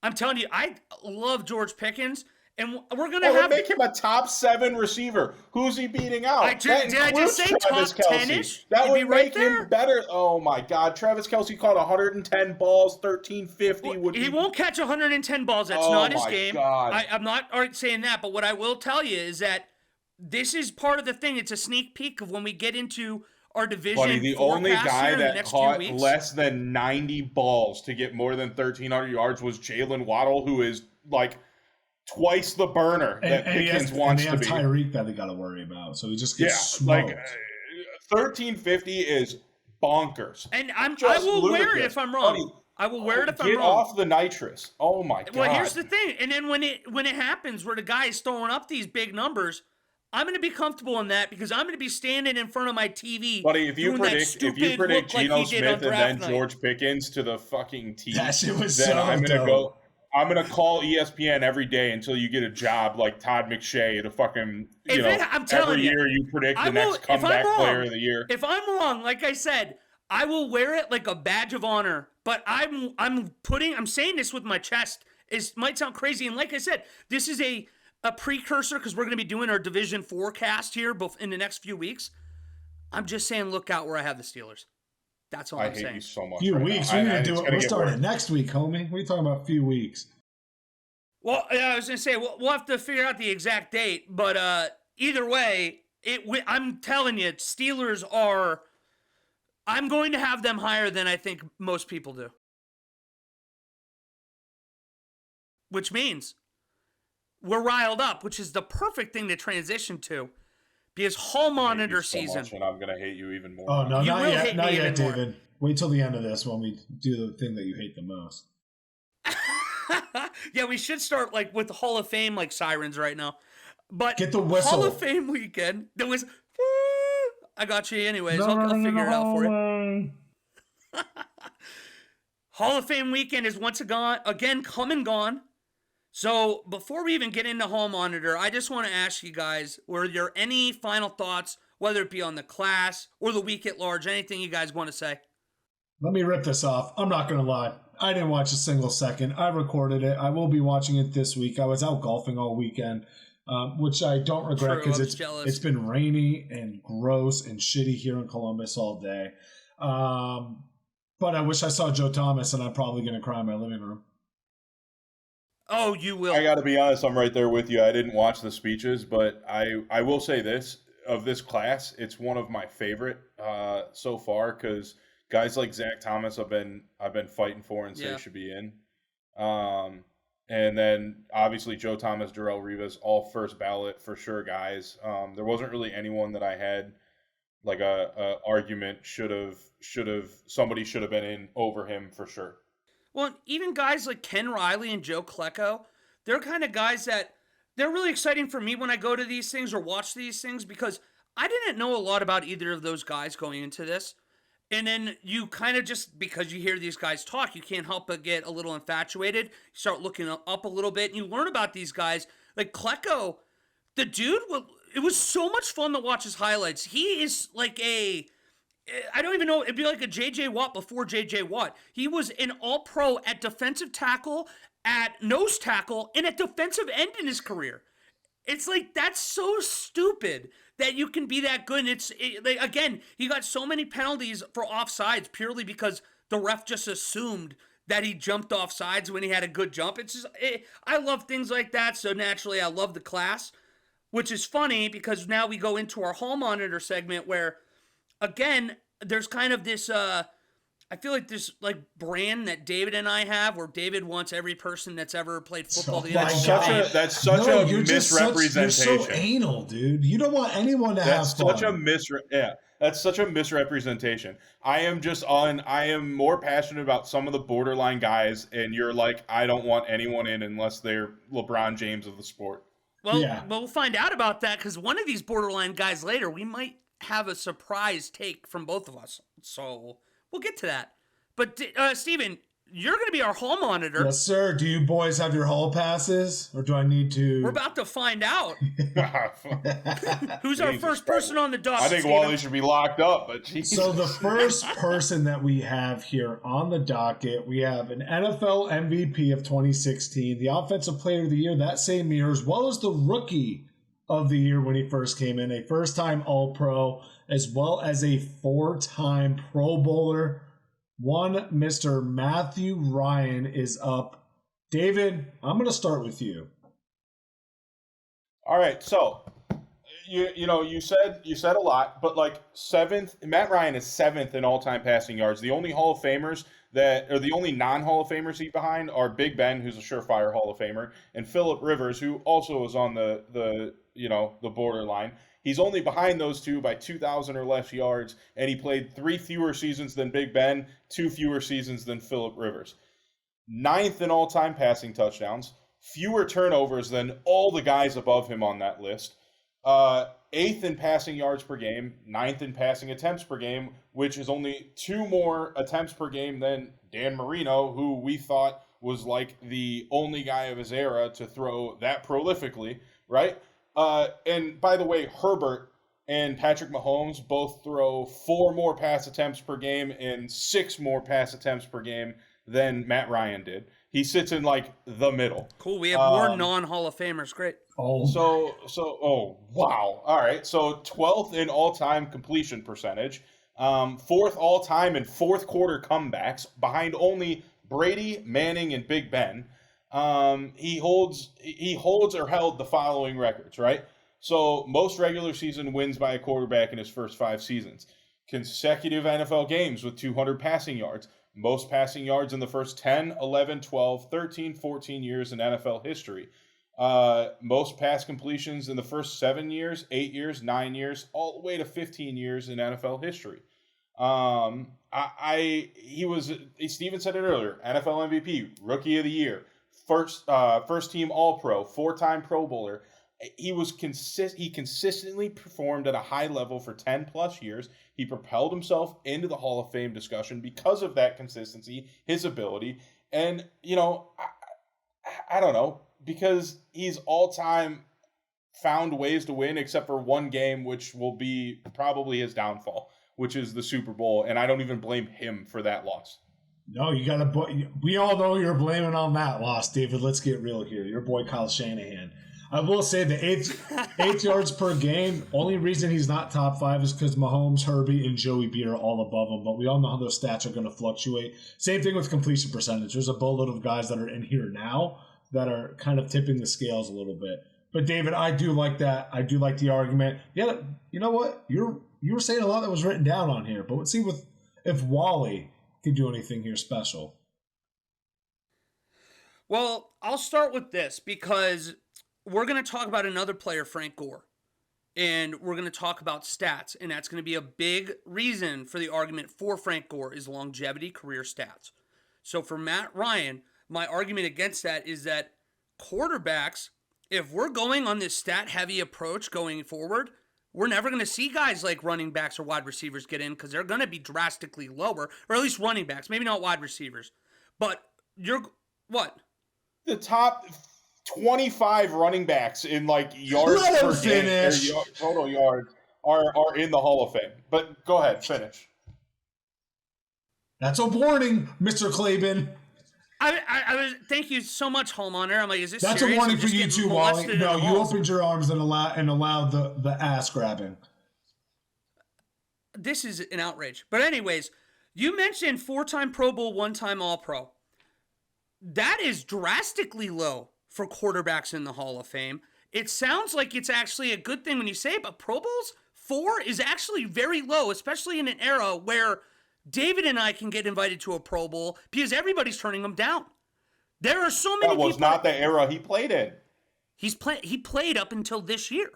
I'm telling you, I love George Pickens. And we're going to make him a top 7 receiver. Who's he beating out? Did I just say Travis top 10-ish? That would right make him better. Oh, my God. Travis Kelce caught 110 balls, 1350. He won't catch 110 balls. That's not his game. God. I'm not saying that. But what I will tell you is that this is part of the thing. It's a sneak peek of when we get into our division. Buddy, the only guy that caught few less than 90 balls to get more than 1,300 yards was Jalen Waddle, who is like twice the burner that Pickens wants to be. Tyreek that they got to worry about, so he just gets smoked. Like 1350 is bonkers. And I will wear it if I'm wrong. Buddy, I will wear it if I'm wrong. Get off the nitrous. Oh my God. Well, here's the thing. And then when it happens where the guy is throwing up these big numbers, I'm going to be comfortable in that because I'm going to be standing in front of my TV. Buddy, if you predict Geno Smith and then George Pickens to the fucking T, that shit was then so dope. I'm gonna call ESPN every day until you get a job like Todd McShay to fucking every year you predict the next comeback player of the year. If I'm wrong, like I said, I will wear it like a badge of honor. But I'm saying this with my chest. It might sound crazy, and like I said, this is a precursor because we're gonna be doing our Division forecast here in the next few weeks. I'm just saying, look out where I have the Steelers. That's all I'm saying. I hate you so much. Few weeks. We're going to do it. We're starting next week, homie. What are you talking about? Few weeks. Well, I was going to say, we'll have to figure out the exact date. But either way, I'm telling you, Steelers are... I'm going to have them higher than I think most people do. Which means we're riled up, which is the perfect thing to transition to. Because Hall Monitor season. And I'm going to hate you even more. Oh, no, not yet, David. Wait till the end of this when we do the thing that you hate the most. Yeah, we should start like with the Hall of Fame like sirens right now. But get the whistle. Hall of Fame weekend, there was... I got you anyways. I'll figure it out for you. Hall of Fame weekend is once again come and gone. So before we even get into Hall Monitor, I just want to ask you guys, were there any final thoughts, whether it be on the class or the week at large, anything you guys want to say? Let me rip this off. I'm not going to lie. I didn't watch a single second. I recorded it. I will be watching it this week. I was out golfing all weekend, which I don't regret because it's been rainy and gross and shitty here in Columbus all day. But I wish I saw Joe Thomas, and I'm probably going to cry in my living room. Oh, you will. I got to be honest. I'm right there with you. I didn't watch the speeches, but I will say this. Of this class, it's one of my favorite so far because guys like Zach Thomas I've been fighting for and say should be in. And then obviously Joe Thomas, Darrelle Revis, all first ballot for sure guys. There wasn't really anyone that I had like a argument somebody should have been in over him for sure. Well, even guys like Ken Riley and Joe Klecko, they're kind of guys that they're really exciting for me when I go to these things or watch these things because I didn't know a lot about either of those guys going into this. And then you kind of just, because you hear these guys talk, you can't help but get a little infatuated. You start looking up a little bit and you learn about these guys. Like Klecko, the dude, it was so much fun to watch his highlights. He is like I don't even know, it'd be like a J.J. Watt before J.J. Watt. He was an all-pro at defensive tackle, at nose tackle, and at defensive end in his career. It's like, that's so stupid that you can be that good. And again, he got so many penalties for offsides purely because the ref just assumed that he jumped off sides when he had a good jump. It's just, I love things like that. So naturally, I love the class, which is funny because now we go into our hall monitor segment where, again, there's kind of this, I feel like this like brand that David and I have, where David wants every person that's ever played football. That's such a misrepresentation. You're so anal, dude. You don't want anyone to have fun. That's such a misrepresentation. I am more passionate about some of the borderline guys, and you're like, I don't want anyone in unless they're LeBron James of the sport. Well, we'll find out about that because one of these borderline guys later, we might have a surprise take from both of us. So we'll get to that. But, Steven, you're going to be our hall monitor. Yes, sir. Do you boys have your hall passes, or do I need to? We're about to find out. Who's our first person on the docket? I think Steven? Wally should be locked up. But Jesus. So the first person that we have here on the docket, we have an NFL MVP of 2016, the Offensive Player of the Year that same year, as well as the Rookie of the Year when he first came in, a first-time All-Pro, as well as a four-time Pro Bowler. One Mr. Matthew Ryan is up. David, I'm going to start with you. All right, so you said a lot, but like seventh, Matt Ryan is seventh in all-time passing yards. The only Hall of Famers the only non-Hall of Famers he's behind are Big Ben, who's a surefire Hall of Famer, and Phillip Rivers, who also is on the borderline. He's only behind those two by 2,000 or less yards, and he played 3 fewer seasons than Big Ben, 2 fewer seasons than Phillip Rivers. 9th in all-time passing touchdowns, fewer turnovers than all the guys above him on that list. 8th in passing yards per game, 9th in passing attempts per game, which is only 2 more attempts per game than Dan Marino, who we thought was like the only guy of his era to throw that prolifically, right? And by the way, Herbert and Patrick Mahomes both throw 4 more pass attempts per game and 6 more pass attempts per game than Matt Ryan did. He sits in like the middle. Cool. We have more non-Hall of Famers. Great. Oh, wow. All right. So 12th in all-time completion percentage, 4th all-time in fourth quarter comebacks behind only Brady, Manning, and Big Ben. He holds or held the following records, right? So most regular season wins by a quarterback in his first 5 seasons. Consecutive NFL games with 200 passing yards. Most passing yards in the first 10, 11, 12, 13, 14 years in NFL history. Most pass completions in the first 7 years, 8 years, 9 years, all the way to 15 years in NFL history. Steven said it earlier, NFL MVP, Rookie of the Year, first team All-Pro, 4-time Pro Bowler. He consistently performed at a high level for 10 plus years. He propelled himself into the Hall of Fame discussion because of that consistency, his ability, and I don't know, because he's all-time found ways to win except for one game, which will be probably his downfall, which is the Super Bowl, and I don't even blame him for that loss. No, we all know you're blaming on that loss, David. Let's get real here. Your boy Kyle Shanahan. I will say the eighth yards per game, only reason he's not top 5 is because Mahomes, Herbie, and Joey B are all above him, but we all know how those stats are going to fluctuate. Same thing with completion percentage. There's a boatload of guys that are in here now that are kind of tipping the scales a little bit. But David, I do like that. I do like the argument. Yeah, you know what? You were saying a lot that was written down on here, but let's see if Wally can do anything here special. Well, I'll start with this because we're going to talk about another player, Frank Gore, and we're going to talk about stats, and that's going to be a big reason for the argument for Frank Gore is longevity, career stats. So for Matt Ryan, my argument against that is that quarterbacks, if we're going on this stat-heavy approach going forward, we're never going to see guys like running backs or wide receivers get in because they're going to be drastically lower, or at least running backs, maybe not wide receivers. But what? The top 25 running backs in like yards per game, total yards are in the Hall of Fame. But go ahead, finish. That's a warning, Mr. Claiborne. I was. Thank you so much, Hall Monitor. I'm like, is this? That's serious? a warning for you too, Wally. No, you opened your arms and allowed the ass grabbing. This is an outrage. But anyways, you mentioned 4-time Pro Bowl, 1-time All-Pro. that is drastically low for quarterbacks in the Hall of Fame. It sounds like it's actually a good thing when you say it, but Pro Bowls, 4 is actually very low, especially in an era where David and I can get invited to a Pro Bowl because everybody's turning them down. There are so many That was people. not the era he played in. He played up until this year.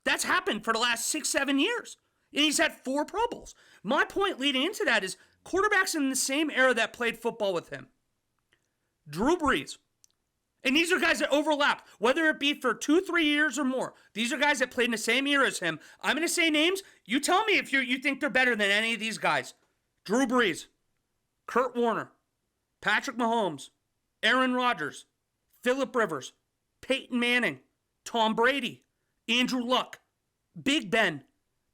That's happened for the last 6-7 years. And he's had 4 Pro Bowls. My point leading into that is quarterbacks in the same era that played football with him. Drew Brees. And these are guys that overlap, whether it be for 2-3 years or more. These are guys that played in the same era as him. I'm going to say names. You tell me if you think they're better than any of these guys. Drew Brees, Kurt Warner, Patrick Mahomes, Aaron Rodgers, Phillip Rivers, Peyton Manning, Tom Brady, Andrew Luck, Big Ben,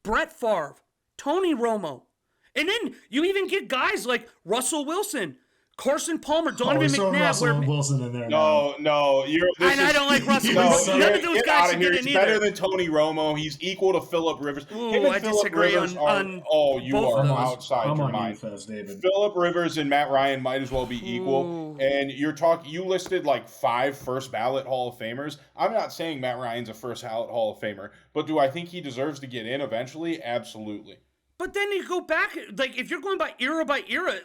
Brett Favre, Tony Romo. And then you even get guys like Russell Wilson, Carson Palmer, Donovan McNabb. Russell Wilson in there. No, I don't like Russell No, Wilson. None of those get guys out should of here. get He's in better either. than Tony Romo. He's equal to Phillip Rivers. Ooh, I disagree on Oh, you both are of those. outside I'm your on mind. you, Fez, David. Phillip Rivers and Matt Ryan might as well be equal. Ooh. And you listed like 5 first ballot Hall of Famers. I'm not saying Matt Ryan's a first ballot Hall of Famer, but do I think he deserves to get in eventually? Absolutely. But then you go back, like if you're going by era,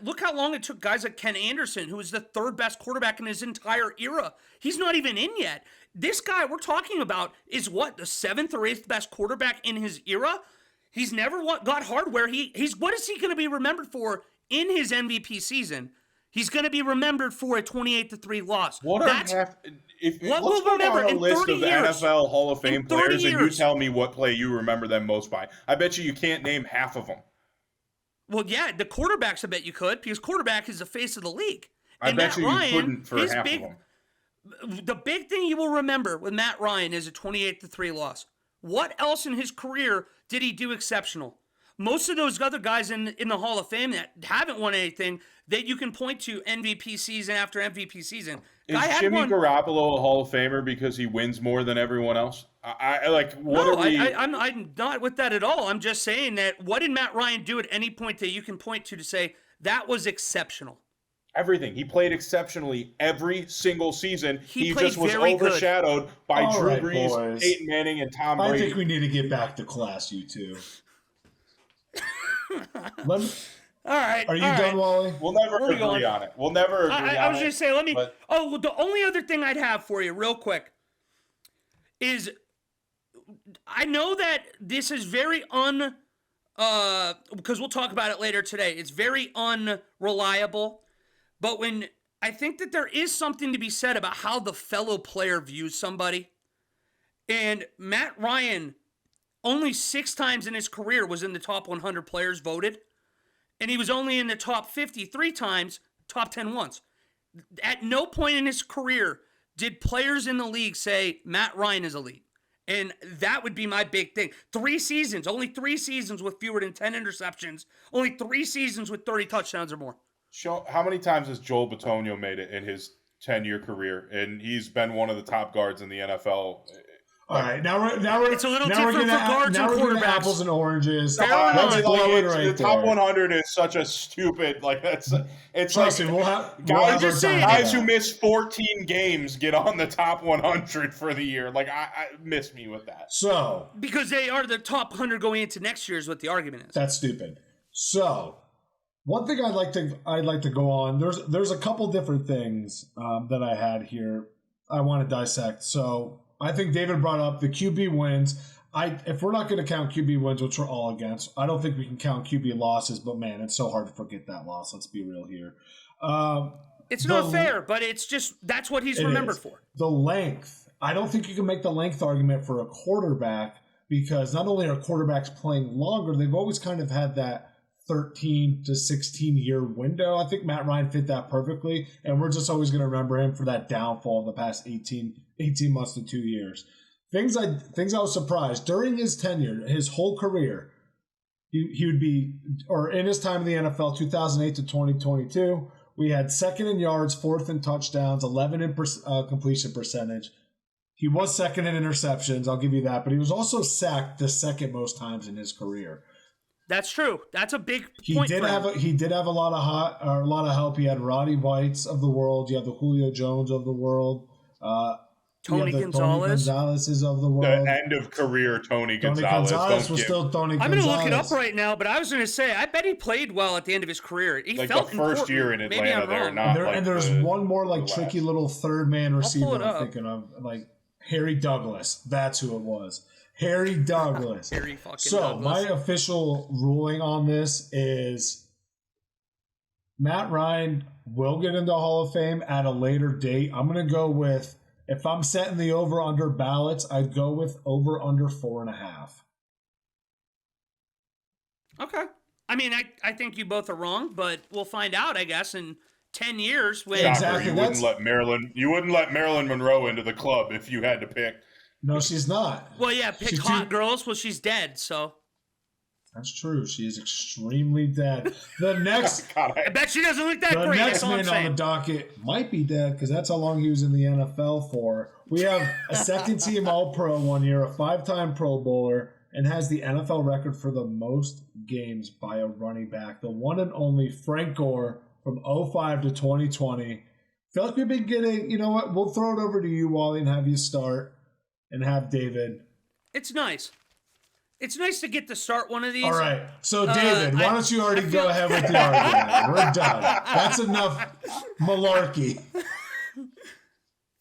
look how long it took guys like Ken Anderson, who was the 3rd best quarterback in his entire era. He's not even in yet. This guy we're talking about is what, the 7th or 8th best quarterback in his era? He's never got hardware. He's what is he going to be remembered for in his MVP season? He's going to be remembered for a 28-3 loss. Let's we'll go remember down a in list 30 of years. NFL Hall of Fame In 30 players, and you years. tell me what play you remember them most by. I bet you can't name half of them. Well, yeah, the quarterbacks I bet you could, because quarterback is the face of the league. I And bet Matt Ryan, you couldn't for his half big, of them. The big thing you will remember with Matt Ryan is a 28-3 loss. What else in his career did he do exceptional? Most of those other guys in the Hall of Fame that haven't won anything that you can point to MVP season after MVP season. Is Jimmy Garoppolo a Hall of Famer because he wins more than everyone else? I'm not with that at all. I'm just saying that what did Matt Ryan do at any point that you can point to say that was exceptional? Everything. He played exceptionally every single season. He played just was very good. overshadowed by All Drew right, Brees, boys. Peyton Manning, and Tom Brady. I think we need to get back to class, you two. All right. Are you done, Wally? We'll never Where are we agree going? on it. We'll never agree on it. I was going to say, but- the only other thing I'd have for you real quick is I know that this is very because we'll talk about it later today. It's very unreliable, but I think that there is something to be said about how the fellow player views somebody. And Matt Ryan, only 6 times in his career was in the top 100 players voted. And he was only in the top 50 3 times, top 10 once. At no point in his career did players in the league say Matt Ryan is elite. And that would be my big thing. 3 seasons, only 3 seasons with fewer than 10 interceptions, only 3 seasons with 30 touchdowns or more. How many times has Joel Bitonio made it in his 10-year career? And he's been one of the top guards in the NFL. All right, now we're It's a little now different for guards and we're gonna quarterbacks. apples and oranges. Fair Let's enough. blow it right The top there. 100 is such a stupid, it's Trust like me, we'll have guys, our time for guys that. who miss 14 games get on the top 100 for the year. I miss me with that. So Because they are the top 100 going into next year is what the argument is. that's stupid. So one thing I'd like to go on. There's a couple different things that I had here I want to dissect. So I think David brought up the QB wins. If we're not going to count QB wins, which we're all against, I don't think we can count QB losses. But man, it's so hard to forget that loss. Let's be real here. It's not fair, but it's just that's what he's remembered for. The length. I don't think you can make the length argument for a quarterback because not only are quarterbacks playing longer, they've always kind of had that 13 to 16 year window. I think Matt Ryan fit that perfectly, and we're just always going to remember him for that downfall in the past 18 months to 2 years. Things I was surprised during his tenure, his whole career, he would be, or in his time in the NFL, 2008 to 2022, we had 2nd in yards, 4th in touchdowns, 11 in completion percentage. He was 2nd in interceptions, I'll give you that, but he was also sacked the 2nd most times in his career. That's true. That's a big He point did for have him. he did have a lot of help. He had Roddy Whites of the world. You have the Julio Jones of the world. You Tony have the Gonzalez. Tony Gonzalez's of the The world. end of career Tony Tony Gonzalez. Gonzalez was still Tony I'm Gonzalez. going to look it up right now, but I was going to say, I bet he played well at the end of his career. He Like felt the first important. year in Maybe Atlanta, I'm they're wrong. not. And there's one more like tricky little third man pull receiver it I'm up. thinking of, like Harry Douglas. That's who it was. Harry Douglas. Harry fucking So Douglas. my official ruling on this is Matt Ryan will get into Hall of Fame at a later date. I'm going to go with, if I'm setting the over-under ballots, I'd go with over-under 4.5. Okay. I mean, I think you both are wrong, but we'll find out, I guess, in 10 years. When Shocker, Exactly, you wouldn't let Marilyn Monroe into the club if you had to pick. No, she's not. Well, yeah, pick She's hot too- girls. Well, she's dead, so. That's true. She is extremely dead. The next God, I bet she doesn't look that The great. next That's all I'm man on saying. the docket might be dead because that's how long he was in the NFL for. We have a second-team All-Pro 1 year, a 5-time Pro Bowler, and has the NFL record for the most games by a running back. The one and only Frank Gore from 05 to 2020. Feel like we've been getting, you know what? We'll throw it over to you, Wally, and have you start, and have David. It's nice. It's nice to get to start one of these. All right. So, David, why don't you already I go feel- ahead with the argument? We're done. That's enough malarkey.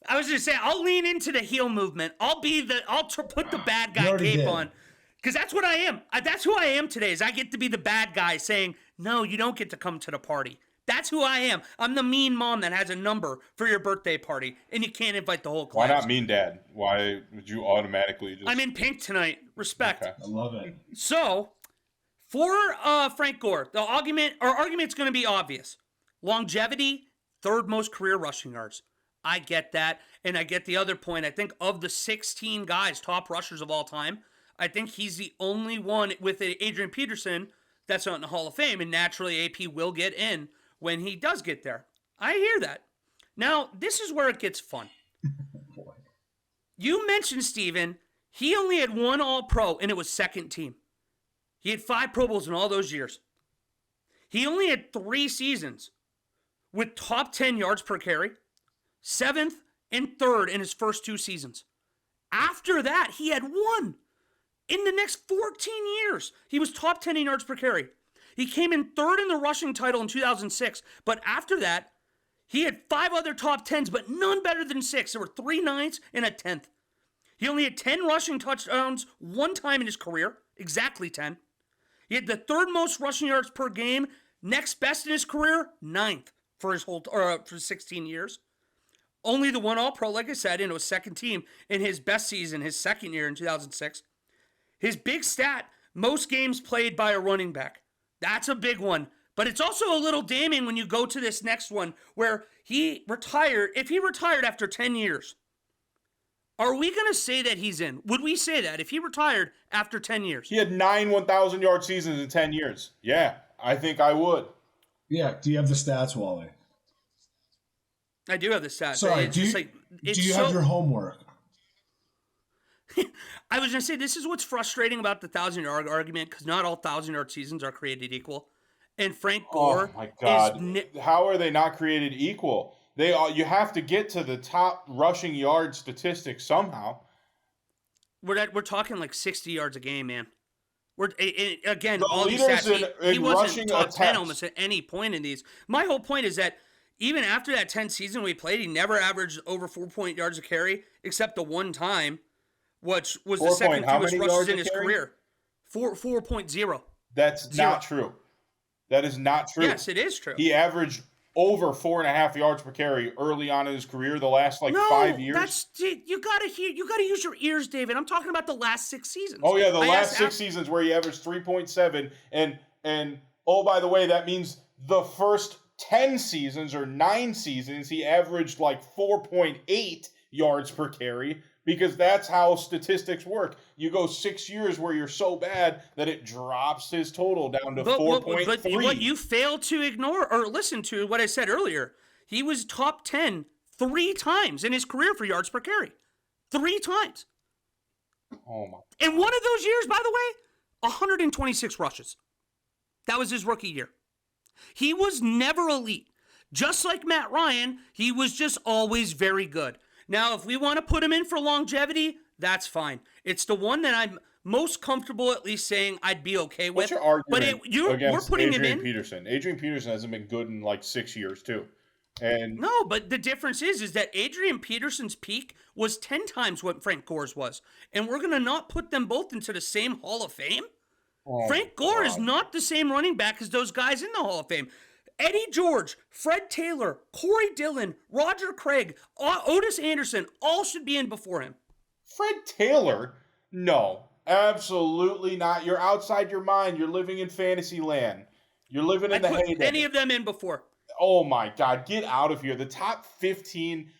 I was just saying, I'll lean into the heel movement. I'll put the bad You guy already cape did. on. Because that's what I am. That's who I am today, is I get to be the bad guy saying, no, you don't get to come to the party. That's who I am. I'm the mean mom that has a number for your birthday party, and you can't invite the whole class. Why not mean dad? Why would you automatically just... I'm in pink tonight. Respect. Okay. I love it. So, for Frank Gore, our argument's going to be obvious. Longevity, third most career rushing yards. I get that, and I get the other point. I think of the 16 guys, top rushers of all time, I think he's the only one with Adrian Peterson that's not in the Hall of Fame, and naturally AP will get in when he does get there. I hear that. Now, this is where it gets fun. You mentioned, Steven, he only had one All-Pro, and it was second team. He had 5 Pro Bowls in all those years. He only had 3 seasons with top 10 yards per carry, 7th and 3rd in his first 2 seasons. After that, he had 1. In the next 14 years, he was top 10 in yards per carry. He came in 3rd in the rushing title in 2006, but after that, he had 5 other top 10s, but none better than 6. There were 3 9s and a 10th. He only had 10 rushing touchdowns 1 time in his career, exactly 10. He had the 3rd most rushing yards per game, next best in his career, 9th for his for 16 years. Only the 1 All-Pro, like I said, and it was second team in his best season, his second year in 2006. His big stat, most games played by a running back. That's a big one. But it's also a little damning when you go to this next one where he retired. If he retired after 10 years, are we going to say that he's in? Would we say that if he retired after 10 years? He had 9 1,000-yard seasons in 10 years. Yeah, I think I would. Yeah. Do you have the stats, Wally? I do have the stats. Sorry. It's Do just you have your homework? I was going to say, this is what's frustrating about the 1,000-yard argument, because not all 1,000-yard seasons are created equal. And Frank Gore Oh my God! is... How are they not created equal? They are. You have to get to the top rushing yard statistics somehow. We're talking like 60 yards a game, man. Again, The all these leaders stats, he in wasn't rushing top 10 attempts. almost at any point in these. My whole point is that even after that 10 season we played, he never averaged over 4 yards a carry, except the one time, which was the 4 second how fewest many rushes yards in a his carry? career. 4.0. That's Zero. not true. That is not true. Yes, it is true. He averaged over 4.5 yards per carry early on in his career. The last 5 years. You gotta use your ears, David. I'm talking about the last 6 seasons. Oh yeah, the I last asked 6 seasons where he averaged 3.7, and oh, by the way, that means the first 10 seasons or 9 seasons he averaged like 4.8 yards per carry, because that's how statistics work. You go 6 years where you're so bad that it drops his total down to 4.3. But what you failed to ignore or listen to what I said earlier, he was top 10 3 times in his career for yards per carry. 3 times. Oh my! And one of those years, by the way, 126 rushes. That was his rookie year. He was never elite. Just like Matt Ryan, he was just always very good. Now, if we want to put him in for longevity, that's fine. It's the one that I'm most comfortable at least saying I'd be okay with. What's your argument we're putting Adrian him in. Peterson? Adrian Peterson hasn't been good in like 6 years too. And No, but the difference is that Adrian Peterson's peak was 10 times what Frank Gore's was. And we're going to not put them both into the same Hall of Fame? Frank Gore is not the same running back as those guys in the Hall of Fame. Eddie George, Fred Taylor, Corey Dillon, Roger Craig, Otis Anderson, all should be in before him. Fred Taylor? No, absolutely not. You're outside your mind. You're living in fantasy land. You're living in the heyday. I'd put any of them in before. Oh my God, get out of here. The top 15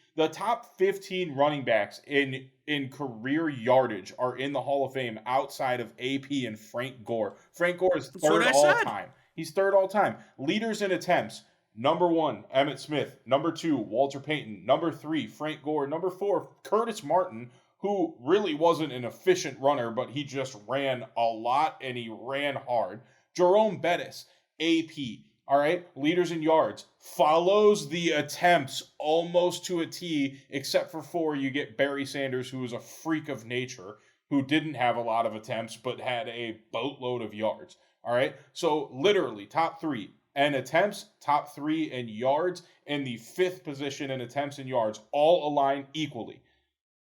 running backs in career yardage are in the Hall of Fame outside of AP and Frank Gore. Frank Gore is third all time. He's third all time. Leaders in attempts. Number 1, Emmitt Smith. Number 2, Walter Payton. Number 3, Frank Gore. Number 4, Curtis Martin, who really wasn't an efficient runner, but he just ran a lot and he ran hard. Jerome Bettis, AP. All right, leaders in yards, follows the attempts almost to a T, except for 4. You get Barry Sanders, who was a freak of nature, who didn't have a lot of attempts, but had a boatload of yards. All right, so literally top 3 in attempts, top 3 in yards, and the 5th position in attempts and yards, all align equally.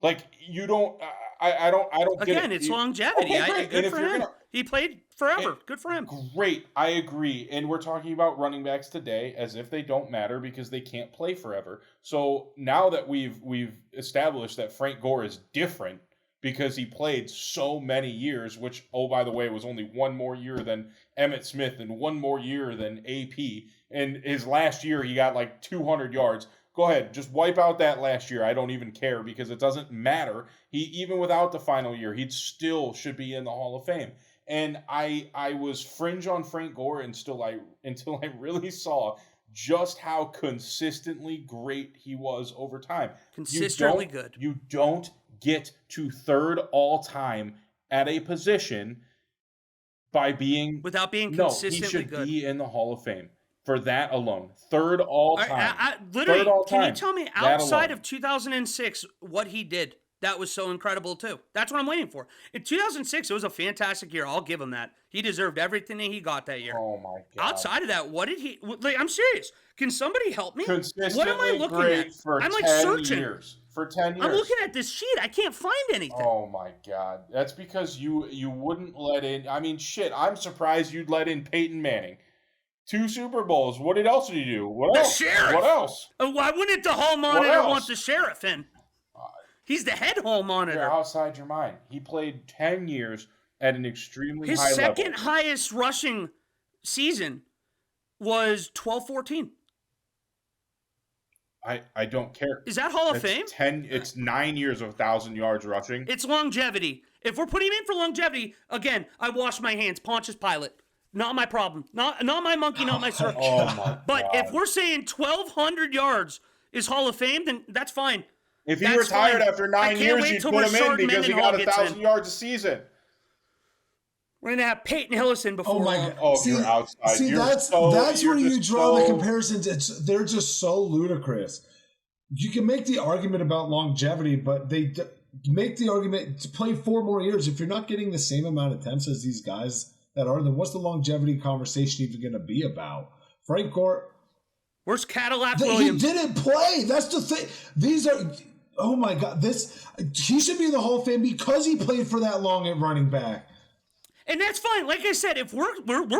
Like you don't, I don't get it. Again, it's longevity. Okay, good for him. He played forever. Good for him. Great, I agree. And we're talking about running backs today as if they don't matter because they can't play forever. So now that we've established that Frank Gore is different because he played so many years, which, oh, by the way, was only one more year than Emmitt Smith and one more year than AP. And his last year, he got like 200 yards. Go ahead, just wipe out that last year. I don't even care because it doesn't matter. Even without the final year, he still should be in the Hall of Fame. And I was fringe on Frank Gore until I really saw just how consistently great he was over time. Consistently good. You don't get to third all time at a position without being consistently good. No, he should be in the Hall of Fame for that alone. Third all time. Literally, third all time. Can you tell me outside of 2006 what he did that was so incredible too? That's what I'm waiting for. In 2006, it was a fantastic year. I'll give him that. He deserved everything that he got that year. Oh my God. Outside of that, what did he? Like, I'm serious. Can somebody help me? Consistently what am I looking great at? for I'm like 10 searching. years. For 10 years. I'm looking at this sheet. I can't find anything. Oh my God. That's because you wouldn't let in. I mean, shit. I'm surprised you'd let in Peyton Manning. 2 Super Bowls. What else did you do? What else? Sheriff. What else? Why wouldn't the hall monitor want the sheriff in? He's the head hall monitor. You're outside your mind. He played 10 years at an extremely high level. His second highest rushing season was 12-14. I don't care. Is that Hall of Fame? It's 9 years of 1,000 yards rushing. It's longevity. If we're putting him in for longevity, again, I wash my hands. Pontius Pilate. Not my problem. Not my monkey, not my circus. Oh my But God. if we're saying 1,200 yards is Hall of Fame, then that's fine. If he retired after 9 years, you'd put him in because he got 1,000 yards a season. We're going to have Peyton Hillison before. Oh my God! Oh, you're outside. See, that's where you draw the comparisons. They're just so ludicrous. You can make the argument about longevity, but they make the argument to play 4 more years. If you're not getting the same amount of attempts as these guys that are, then what's the longevity conversation even going to be about? Frank Gore. Where's Cadillac Williams? He didn't play. That's the thing. These are. Oh my God! He should be in the Hall of Fame because he played for that long at running back. And that's fine. Like I said, if we're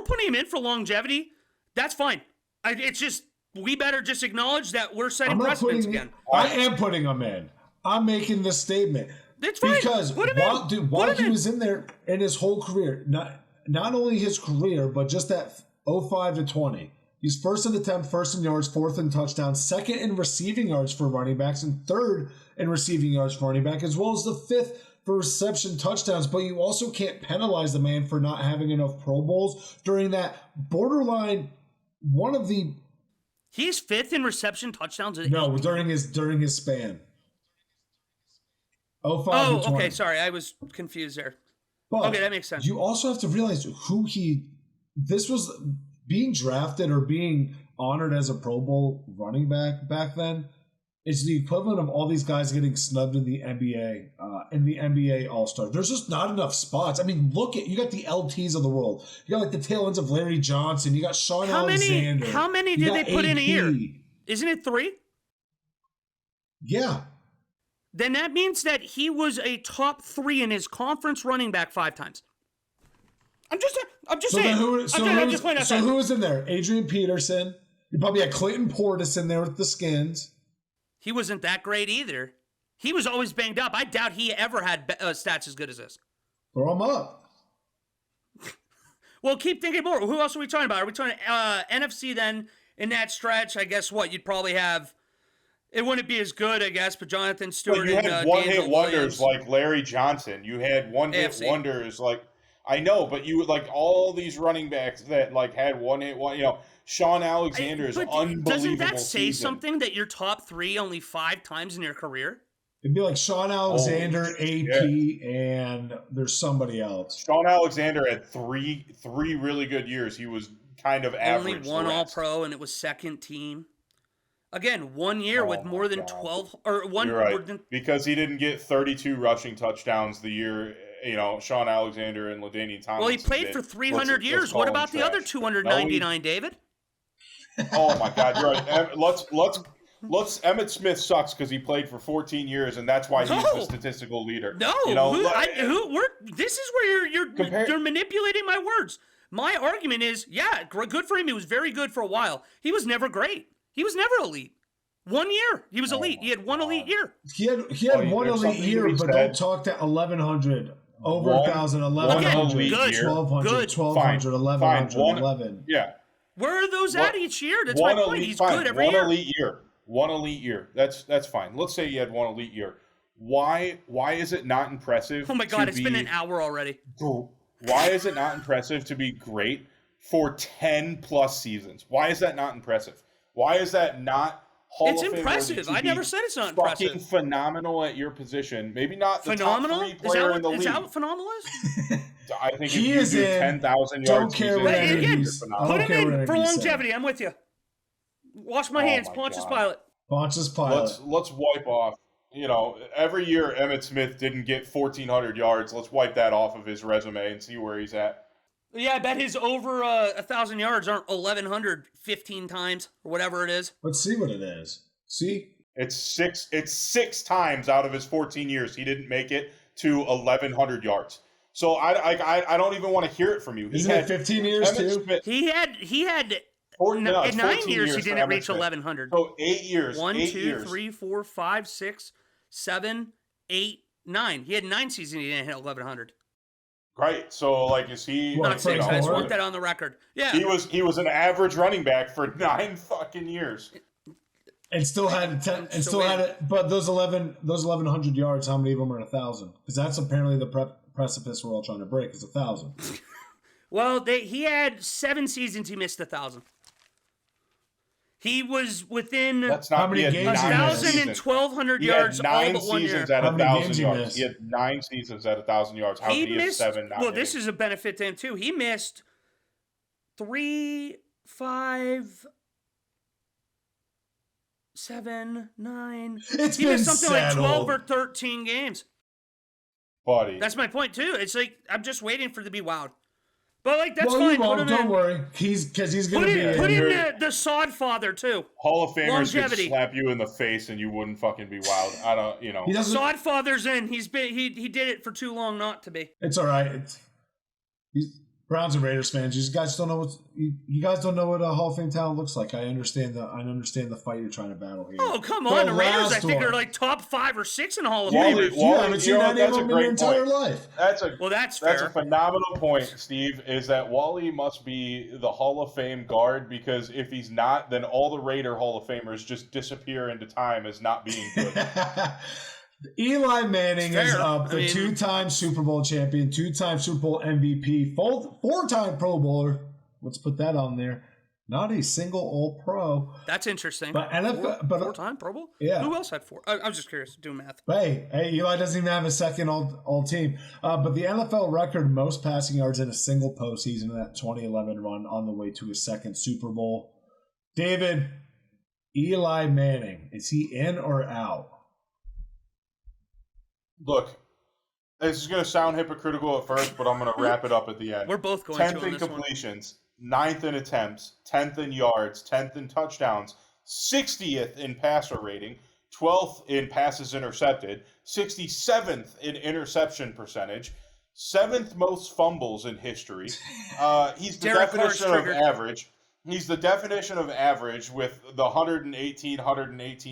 putting him in for longevity, that's fine. It's just we better just acknowledge that we're setting precedents again. I am putting him in. I'm making this statement. That's fine. Because while he was in there in his whole career, not only his career, but just that 05 to 20. He's first in attempt, first in yards, fourth in touchdowns, second in receiving yards for running backs, and third in receiving yards for running back, as well as the fifth for reception touchdowns. But you also can't penalize the man for not having enough Pro Bowls during that borderline He's fifth in reception touchdowns. No, during his span. 05 to 20. Okay, sorry, I was confused there. But okay, that makes sense. You also have to realize who he this was being drafted or being honored as a Pro Bowl running back then. It's the equivalent of all these guys getting snubbed in the NBA All-Star. There's just not enough spots. I mean, you got the LTs of the world. You got like the tail ends of Larry Johnson. You got Sean Alexander. How many did they put in a year? Isn't it 3? Yeah. Then that means that he was a top 3 in his conference running back 5 times. I'm just saying. Who was in there? Adrian Peterson. You probably had Clinton Portis in there with the Skins. He wasn't that great either. He was always banged up. I doubt he ever had stats as good as this. Throw him up. Well, keep thinking more. Who else are we talking about? Are we talking NFC then in that stretch? I guess what? You'd probably have... It wouldn't be as good, I guess, but Jonathan Stewart and you had one-hit wonders like Larry Johnson. You had one-hit wonders like... I know, but you like all these running backs that like had one-hit one. Sean Alexander's unbelievable. Doesn't that say something that you're top 3 only 5 times in your career? It'd be like Sean Alexander, AP, and there's somebody else. Sean Alexander had three really good years. He was kind of average. Only one All-Pro, and it was second team. Again, 1 year with more than 12 or one. You're right. Because he didn't get 32 rushing touchdowns the year. Sean Alexander and LaDainian Tomlinson. Well, he played for 300 years. What about the other 299, David? Oh my God, you're right. Let's. Emmitt Smith sucks because he played for 14 years, and that's why he's the statistical leader. No, this is where you're manipulating my words. My argument is, good for him. He was very good for a while. He was never great. He was never elite. 1 year, he was elite. He had one elite year. He had one elite year, but don't talk to 1,100. Over 1,000, 1,100, 1,200, 1,200, 1,100, 11. Yeah. Where are those at each year? That's my point. He's good every year. One elite year. That's fine. Let's say you had one elite year. Why is it not impressive? Oh my God, it's been an hour already. Why is it not impressive to be great for 10 plus seasons? Why is that not impressive? Why is that not Hall of Fame? It's impressive. I never said it's not impressive. Fucking phenomenal at your position. Maybe not the phenomenal? top 3 player in the league. Is that what phenomenal is? I think he if you do 10,000 yards, don't care what put him in for longevity. I'm with you. Wash my hands, Pontius Pilate. Pontius Pilate. Let's wipe off. Every year Emmitt Smith didn't get 1,400 yards. Let's wipe that off of his resume and see where he's at. Yeah, I bet his over 1,000 yards aren't 1,115 times or whatever it is. Let's see what it is. See, it's 6 times out of his 14 years he didn't make it to 1,100 yards. So I don't even want to hear it from you. Isn't it 15 years too? Smith, he had 9 years he didn't reach 1,100. So 8 years. 1, 2, 3, 4, 5, 6, 7, 8, 9. He had 9 seasons he didn't hit 1,100. Right. So is he? Not 6. I just want that on the record. Yeah. He was an average running back for 9 fucking years. And still had 10. And still had it. But those 1,100 yards, how many of them are 1,000? Because that's apparently the precipice we're all trying to break is 1,000. Well, he had 7 seasons he missed 1,000. He was within that's not, how many games 1,000 and 1,200 yards all but 1 year. At 1,000 yards. He had 9 seasons at 1,000 yards. How did he have 7? Well, this is a benefit to him too. He missed 3, 5, 7, 9. It's he been missed something settled. like 12 or 13 games. Buddy. That's my point too. It's like I'm just waiting for it to be wowed. But that's well, fine. Don't worry. He's going to be put in the sod father too. Hall of Famers could slap you in the face and you wouldn't fucking be wild. I don't. Sod father's in. He did it for too long not to be. It's all right. He's Browns and Raiders fans. You guys don't know what a Hall of Fame talent looks like. I understand the fight you're trying to battle here. Oh come on, the Raiders I think are like top 5 or 6 in Hall of Fame. You haven't seen that name in your entire life. That's fair. That's a phenomenal point, Steve. Is that Wally must be the Hall of Fame guard because if he's not, then all the Raider Hall of Famers just disappear into time as not being good. Eli Manning is up, the 2-time Super Bowl champion, 2-time Super Bowl MVP, 4-time Pro Bowler. Let's put that on there. Not a single All-Pro. That's interesting. But NFL, four-time Pro Bowl? Yeah. Who else had 4? I was just curious. Doing math. Hey, Eli doesn't even have a second all team. But the NFL record most passing yards in a single postseason in that 2011 run on the way to his second Super Bowl. David, Eli Manning, is he in or out? Look, this is going to sound hypocritical at first, but I'm going to wrap it up at the end. We're both going 10th to on in this completions, 9th in attempts, 10th in yards, 10th in touchdowns, 60th in passer rating, 12th in passes intercepted, 67th in interception percentage, 7th most fumbles in history. He's the definition of average. He's the definition of average with the 118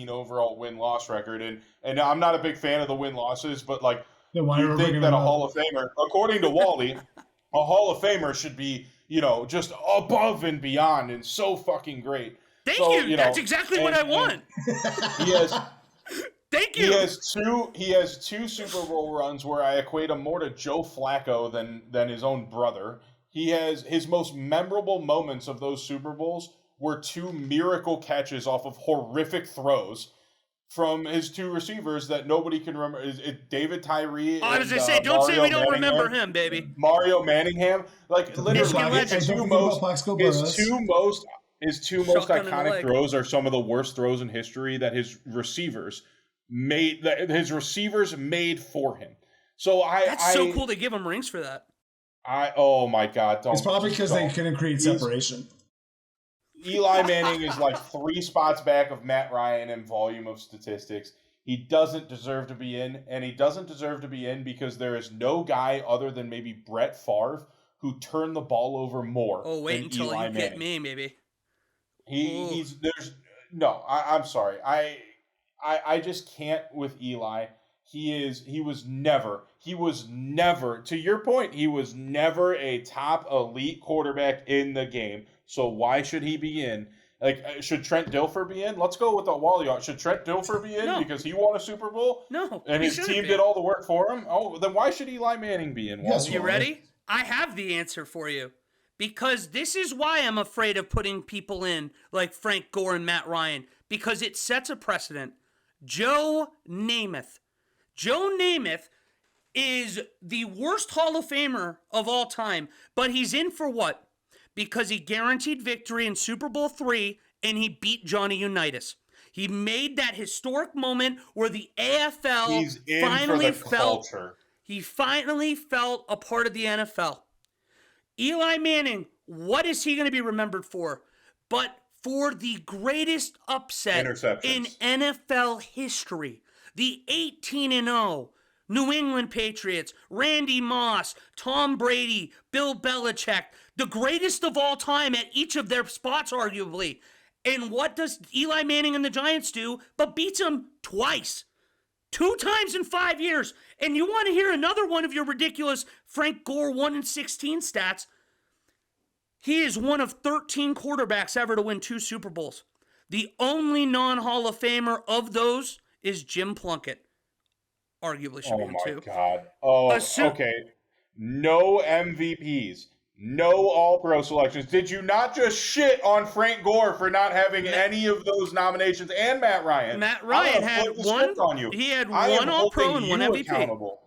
overall win-loss record. And I'm not a big fan of the win-losses, but like, you think that a Hall of Famer, according to Wally, a Hall of Famer should be, just above and beyond and so fucking great. Thank you. That's exactly what I want. He has. Thank you. He has two Super Bowl runs where I equate him more to Joe Flacco than his own brother. He has his most memorable moments of those Super Bowls were 2 miracle catches off of horrific throws from his 2 receivers that nobody can remember. David Tyree. I was going to say, don't Mario say we don't Manningham. remember him, baby. Mario Manningham, like literally, his two most iconic throws are some of the worst throws in history that his receivers made. That his receivers made for him. So that's so cool. They give him rings for that. Oh my God! It's probably because they couldn't create separation. Eli Manning is like 3 spots back of Matt Ryan in volume of statistics. He doesn't deserve to be in, and he doesn't deserve to be in because there is no guy other than maybe Brett Favre who turned the ball over more. Oh, wait than until Eli you Manning. get me, maybe. I'm sorry. I just can't with Eli. He was never, to your point, he was never a top elite quarterback in the game. So why should he be in? Like, should Trent Dilfer be in? Let's go with the Wally. Should Trent Dilfer be in because he won a Super Bowl? No. And his team did all the work for him? Oh, then why should Eli Manning be in? Yes, you ready? I have the answer for you. Because this is why I'm afraid of putting people in like Frank Gore and Matt Ryan. Because it sets a precedent. Joe Namath. Joe Namath is the worst Hall of Famer of all time. But he's in for what? Because he guaranteed victory in Super Bowl III and he beat Johnny Unitas. He made that historic moment where the AFL finally felt a part of the NFL. Eli Manning, what is he going to be remembered for? But for the greatest upset in NFL history. The 18-0 New England Patriots, Randy Moss, Tom Brady, Bill Belichick, the greatest of all time at each of their spots, arguably. And what does Eli Manning and the Giants do but beats them twice? 2 times in 5 years. And you want to hear another one of your ridiculous Frank Gore 1-16 stats? He is one of 13 quarterbacks ever to win 2 Super Bowls. The only non-Hall of Famer of those is Jim Plunkett. Arguably should be in 2. Oh, my God. Oh, okay. No MVPs. No All-Pro selections. Did you not just shit on Frank Gore for not having any of those nominations and Matt Ryan? Matt Ryan had one. He had one All-Pro and one MVP. Accountable.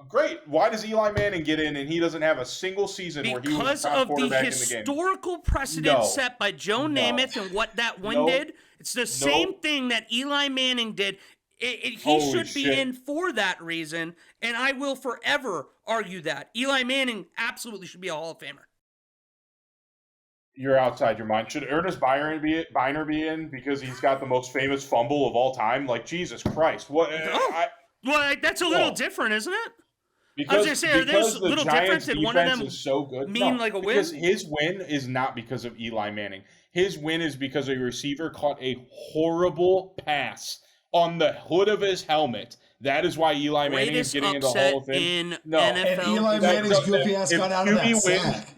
Great. Why does Eli Manning get in and he doesn't have a single season where he was the top quarterback in the game? Because of the historical precedent set by Joe Namath and what that one did. It's the same thing that Eli Manning did. He should be in for that reason, and I will forever argue that. Eli Manning absolutely should be a Hall of Famer. You're outside your mind. Should Ernest Byner be in because he's got the most famous fumble of all time? Like, Jesus Christ. What? Well, that's a little different, isn't it? Because, I was going to say, are there a little difference in one of them is so good. like a win? Because his win is not because of Eli Manning. His win is because a receiver caught a horrible pass on the hood of his helmet. That is why Eli Manning is getting into the Hall of Fame. NFL. And Eli Manning's goofy ass got out of that sack.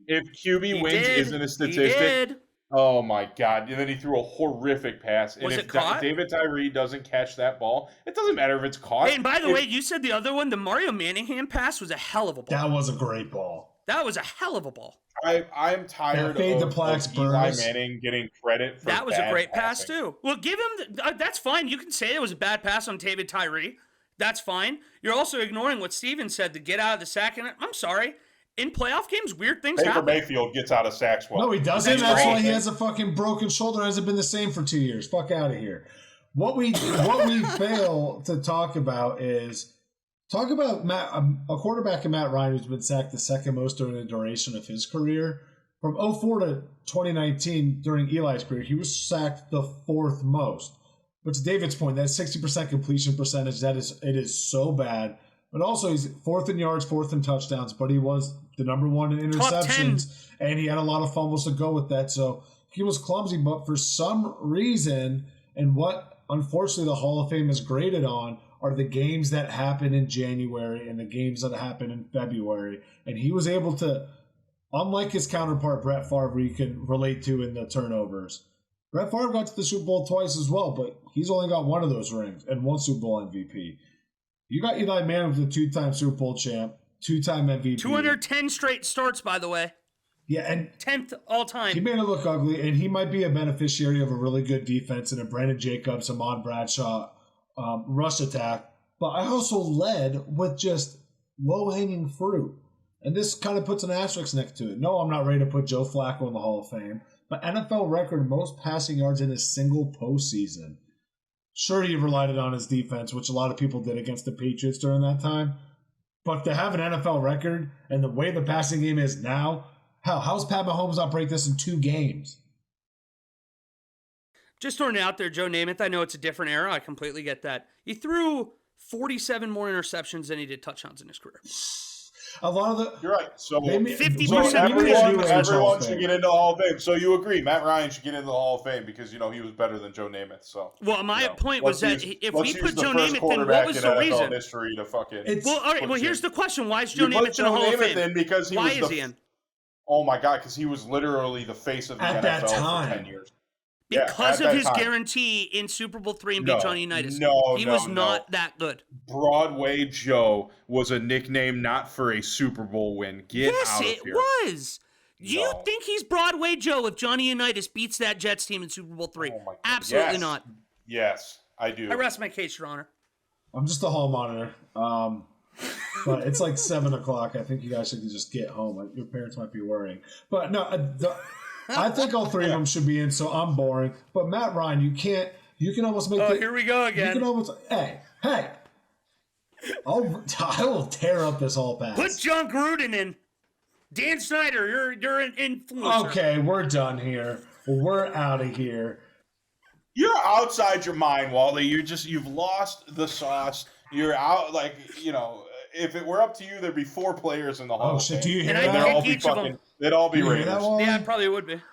If QB wins isn't a statistic, oh my God. And then he threw a horrific pass. And if David Tyree doesn't catch that ball, it doesn't matter if it's caught. Hey, and by the way, you said the other one, the Mario Manningham pass was a hell of a ball. That was a great ball. That was a hell of a ball. I'm tired fade the of Plax Eli Burris. Manning getting credit for That was a bad great pass, passing. too. Well, give him... that's fine. You can say it was a bad pass on David Tyree. That's fine. You're also ignoring what Steven said to get out of the sack. And I'm sorry. In playoff games, weird things Baker happen. Mayfield gets out of sacks well. No, he doesn't. That's That's great. why he has a fucking broken shoulder. Hasn't been the same for 2 years. Fuck out of here. What we fail to talk about is a quarterback in Matt Ryan who's been sacked the second most during the duration of his career. From 2004 to 2019, during Eli's career, he was sacked the fourth most. But to David's point, that 60% completion percentage, it is so bad. But also, he's fourth in yards, fourth in touchdowns, but he was the number one in interceptions, and he had a lot of fumbles to go with that. So he was clumsy, but for some reason, and what unfortunately the Hall of Fame is graded on, are the games that happen in January and the games that happen in February. And he was able to, unlike his counterpart, Brett Favre, you can relate to in the turnovers. Brett Favre got to the Super Bowl twice as well, but he's only got one of those rings and one Super Bowl MVP. You got Eli Manning with a two-time Super Bowl champ, two-time MVP. 210 straight starts, by the way. Yeah, and 10th all-time. He made it look ugly, and he might be a beneficiary of a really good defense and a Brandon Jacobs, Ahmad Bradshaw rush attack. But I also led with just low-hanging fruit. And this kind of puts an asterisk next to it. No, I'm not ready to put Joe Flacco in the Hall of Fame. But NFL record most passing yards in a single postseason. Sure, he relied on his defense, which a lot of people did against the Patriots during that time. But to have an NFL record and the way the passing game is now, how's Pat Mahomes not break this in 2 games? Just throwing it out there, Joe Namath. I know it's a different era. I completely get that. He threw 47 more interceptions than he did touchdowns in his career. A lot of the... You're right. So 50% everyone should get into the Hall of Fame. So you agree, Matt Ryan should get into the Hall of Fame because, he was better than Joe Namath. So well, my point was that if we put Joe Namath in, what was the NFL reason? History to fucking all right. Well, here's the question: why is Joe Namath Namath in the Hall of Fame? In because he why was is he in? Oh my God, because he was literally the face of the NFL for 10 years. Because of his guarantee in Super Bowl III and beat Johnny Unitas. He was not that good. Broadway Joe was a nickname not for a Super Bowl win. Get out of here. Yes, it was. Do you think he's Broadway Joe if Johnny Unitas beats that Jets team in Super Bowl III? Oh Absolutely not. Yes, I do. I rest my case, Your Honor. I'm just a hall monitor. But it's like 7 o'clock. I think you guys should just get home. Your parents might be worrying. But no, I think all 3 of them should be in, so I'm boring. But Matt Ryan, you can almost make it. Here we go again. You can almost, hey. I will tear up this Hall Pass. Put John Gruden in. Dan Snyder, you're an influencer. Okay, we're done here. We're out of here. You're outside your mind, Wally. You've lost the sauce. You're out, if it were up to you, there'd be 4 players in the Hall of Fame. Do you hear that? They'd all be Raiders. Yeah, it probably would be. What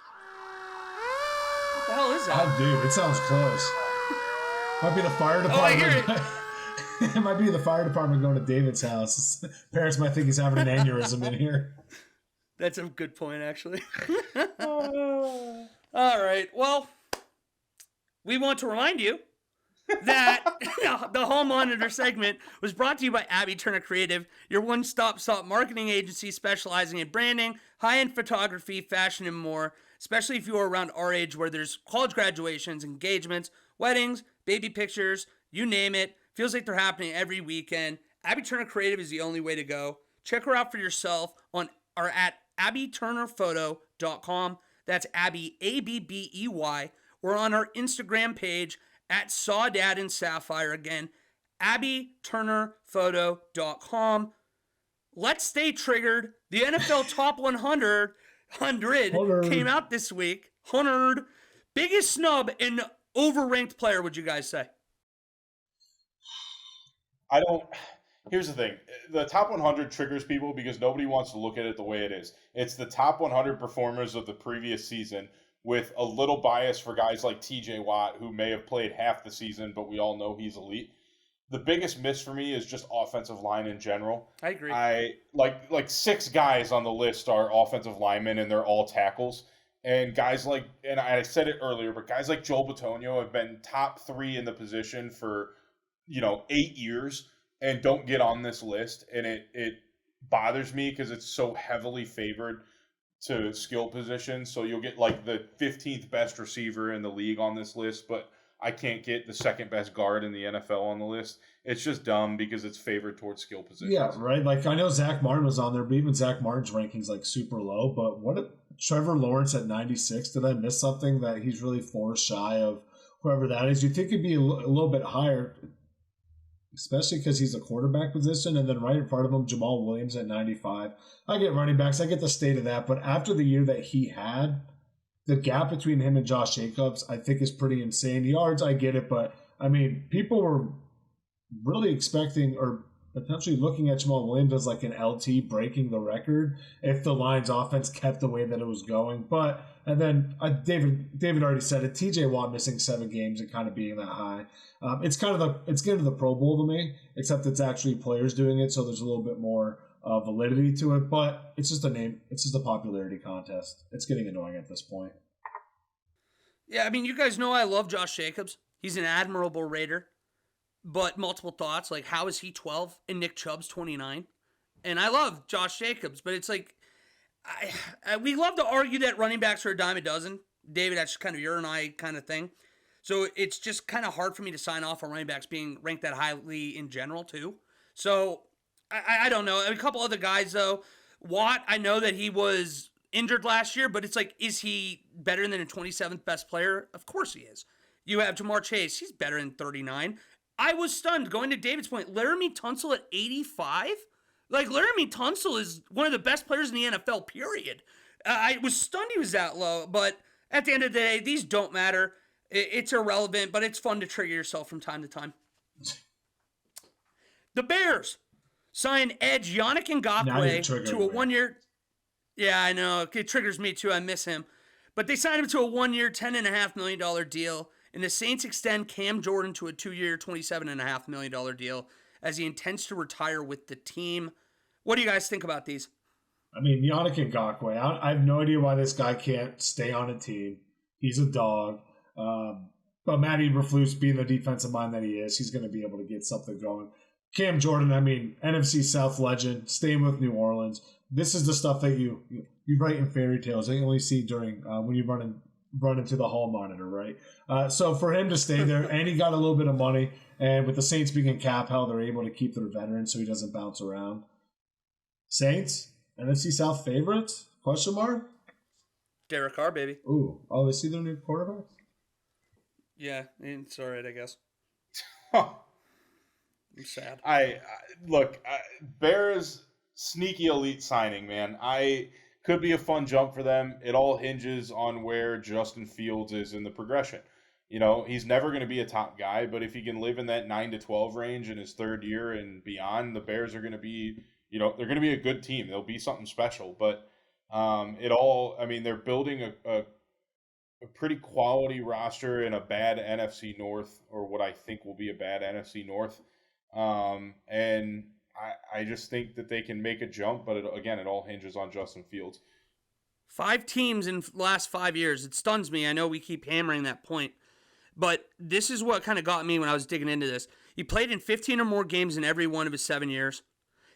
the hell is that? Oh, dude, it sounds close. Might be the fire department. I hear it. It might be the fire department going to David's house. Parents might think he's having an aneurysm in here. That's a good point, actually. All right. Well, we want to remind you that the Hall Monitor segment was brought to you by Abby Turner Creative, your one-stop shop marketing agency specializing in branding, high-end photography, fashion, and more, especially if you are around our age where there's college graduations, engagements, weddings, baby pictures, you name it. Feels like they're happening every weekend. Abby Turner Creative is the only way to go. Check her out for yourself at abbyturnerphoto.com. That's Abby, Abbey, or on our Instagram page at Sawdad and Sapphire. Again, abbyturnerphoto.com. Let's stay triggered. The NFL Top 100 came out this week. 100. Biggest snub and overranked player, would you guys say? Here's the thing. The top 100 triggers people because nobody wants to look at it the way it is. It's the top 100 performers of the previous season with a little bias for guys like TJ Watt, who may have played half the season, but we all know he's elite. The biggest miss for me is just offensive line in general. I agree. Like 6 guys on the list are offensive linemen, and they're all tackles. And guys like, and I said it earlier, but guys like Joel Bitonio have been top 3 in the position for 8 years and don't get on this list, and it bothers me because it's so heavily favored to skill positions. So you'll get like the 15th best receiver in the league on this list, but I can't get the second best guard in the NFL on the list. It's just dumb because it's favored towards skill positions. Yeah, right. Like I know Zach Martin was on there, but even Zach Martin's rankings like super low. But what if Trevor Lawrence at 96? Did I miss something that he's really 4 shy of whoever that is? You think it'd be a little bit higher, especially because he's a quarterback position, and then right in front of him, Jamal Williams at 95. I get running backs. I get the state of that. But after the year that he had, the gap between him and Josh Jacobs, I think, is pretty insane. Yards, I get it. But, I mean, people were really expecting or potentially looking at Jamal Williams as like an LT breaking the record if the Lions offense kept the way that it was going. But, and then David already said it, TJ Watt missing 7 games and kind of being that high. It's getting to the Pro Bowl to me, except it's actually players doing it, so there's a little bit more validity to it. But it's just a name. It's just a popularity contest. It's getting annoying at this point. Yeah, I mean, you guys know I love Josh Jacobs. He's an admirable Raider. But multiple thoughts, like how is he 12 and Nick Chubb's 29? And I love Josh Jacobs, but it's like, we love to argue that running backs are a dime a dozen. David, that's just kind of your and I kind of thing. So it's just kind of hard for me to sign off on running backs being ranked that highly in general too. So I don't know. A couple other guys though. Watt, I know that he was injured last year, but it's like, is he better than a 27th best player? Of course he is. You have Jamar Chase. He's better than 39. I was stunned going to David's point. Laramie Tunsil at 85? Like, Laramie Tunsil is one of the best players in the NFL, period. I was stunned he was that low, but at the end of the day, these don't matter. It's irrelevant, but it's fun to trigger yourself from time to time. The Bears sign edge Yannick Ngakoue to a 1 year. Yeah, I know. It triggers me too. I miss him. But they signed him to a 1 year, $10.5 million deal. And the Saints extend Cam Jordan to a 2 year, $27.5 million deal as he intends to retire with the team. What do you guys think about these? I mean, Yannick Ngakoue, I have no idea why this guy can't stay on a team. He's a dog. But Matt Eberflus, being the defensive mind that he is, he's going to be able to get something going. Cam Jordan, I mean, NFC South legend, staying with New Orleans. This is the stuff that you write in fairy tales that you only see during when you run into the hall monitor, right? So for him to stay there, and he got a little bit of money, and with the Saints being in cap hell, they're able to keep their veterans so he doesn't bounce around. Saints, NFC South favorites? Question mark? Derek Carr, baby. Ooh, oh, they see their new quarterback? Yeah, it's all right, I guess. Huh. I'm sad. Look, Bears sneaky elite signing, man. Could be a fun jump for them. It all hinges on where Justin Fields is in the progression. You know, he's never going to be a top guy, but if he can live in that 9 to 12 range in his third year and beyond, the Bears are going to be, they're going to be a good team. They'll be something special. But they're building a pretty quality roster in a bad NFC North, or what I think will be a bad NFC North. And I just think that they can make a jump, but it all hinges on Justin Fields. 5 teams in the last 5 years. It stuns me. I know we keep hammering that point, but this is what kind of got me when I was digging into this. He played in 15 or more games in every one of his 7 years.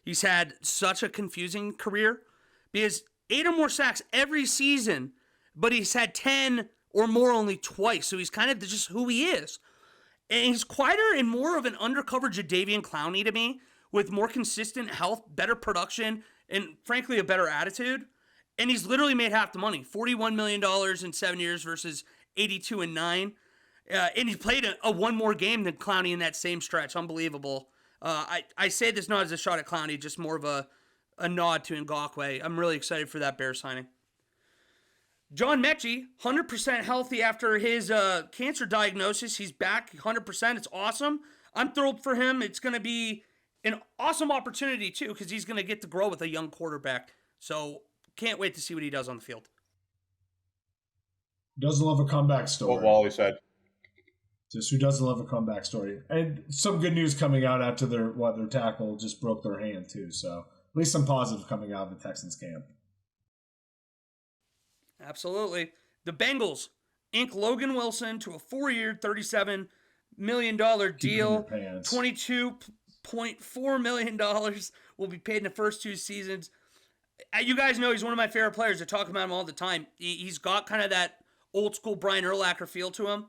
He's had such a confusing career because 8 or more sacks every season, but he's had 10 or more only twice. So he's kind of just who he is. And he's quieter and more of an undercover Jadeveon Clowney to me, with more consistent health, better production, and frankly, a better attitude. And he's literally made half the money, $41 million in 7 years versus 82 and 9. And he played a one more game than Clowney in that same stretch. Unbelievable. I say this not as a shot at Clowney, just more of a nod to Ngakoue. I'm really excited for that Bears signing. John Mechie, 100% healthy after his cancer diagnosis. He's back 100%. It's awesome. I'm thrilled for him. It's going to be an awesome opportunity, too, because he's going to get to grow with a young quarterback. So can't wait to see what he does on the field. Doesn't love a comeback story. What Wally said. Just who doesn't love a comeback story. And some good news coming out after their tackle just broke their hand, too. So at least some positive coming out of the Texans camp. Absolutely. The Bengals ink Logan Wilson to a 4 year, $37 million deal. 22 $6.4 million will be paid in the first 2 seasons. You guys know he's one of my favorite players. I talk about him all the time. He's got kind of that old school Brian Urlacher feel to him.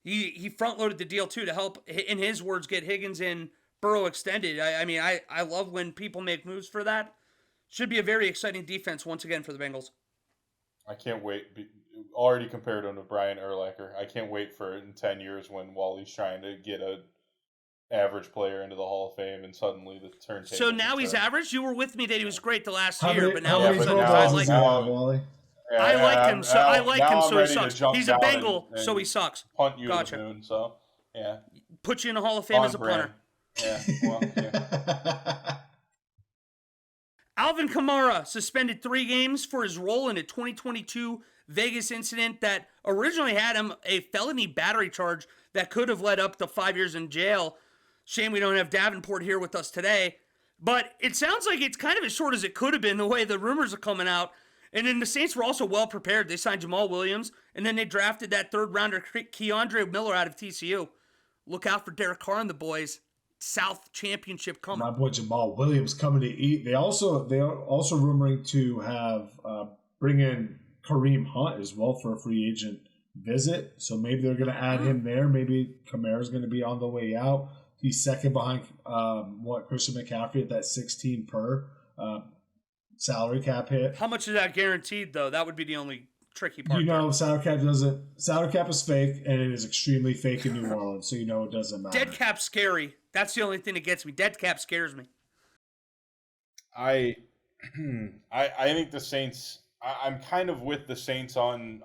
He front loaded the deal too to help, in his words, get Higgins and Burrow extended. I love when people make moves for that. Should be a very exciting defense once again for the Bengals. I can't wait. Already compared him to Brian Urlacher. I can't wait for in 10 years when Wally's trying to get a average player into the Hall of Fame and suddenly the turntable. So now he's average? You were with me that he was great the last How year, many, but how now many Pro I Bowls like does he have, Wally? Yeah, I like him, so I like him, so he sucks. He's a Bengal, and so he sucks. Punt you Gotcha. to the moon, so yeah. Put you in the Hall of Fame On as a brand. punter. Yeah, well, yeah. Alvin Kamara suspended 3 games for his role in a 2022 Vegas incident that originally had him a felony battery charge that could have led up to 5 years in jail. Shame we don't have Davenport here with us today. But it sounds like it's kind of as short as it could have been the way the rumors are coming out. And then the Saints were also well prepared. They signed Jamal Williams, and then they drafted that 3rd rounder Keandre Miller out of TCU. Look out for Derek Carr and the boys. South Championship coming. My boy Jamal Williams coming to eat. They are also rumoring to have bring in Kareem Hunt as well for a free agent visit. So maybe they're going to add him there. Maybe Kamara's going to be on the way out. He's second behind Christian McCaffrey at that 16 per salary cap hit. How much is that guaranteed though? That would be the only tricky part. You know, salary cap is fake, and it is extremely fake in New Orleans. So you know it doesn't matter. Dead cap's scary. That's the only thing that gets me. Dead cap scares me. I think the Saints. I'm kind of with the Saints on.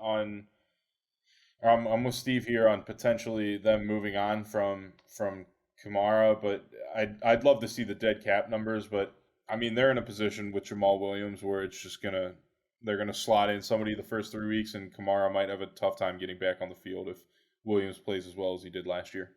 I'm with Steve here on potentially them moving on from Kamara, but I'd love to see the dead cap numbers. But I mean, they're in a position with Jamal Williams where it's just they're gonna slot in somebody the first 3 weeks, and Kamara might have a tough time getting back on the field if Williams plays as well as he did last year.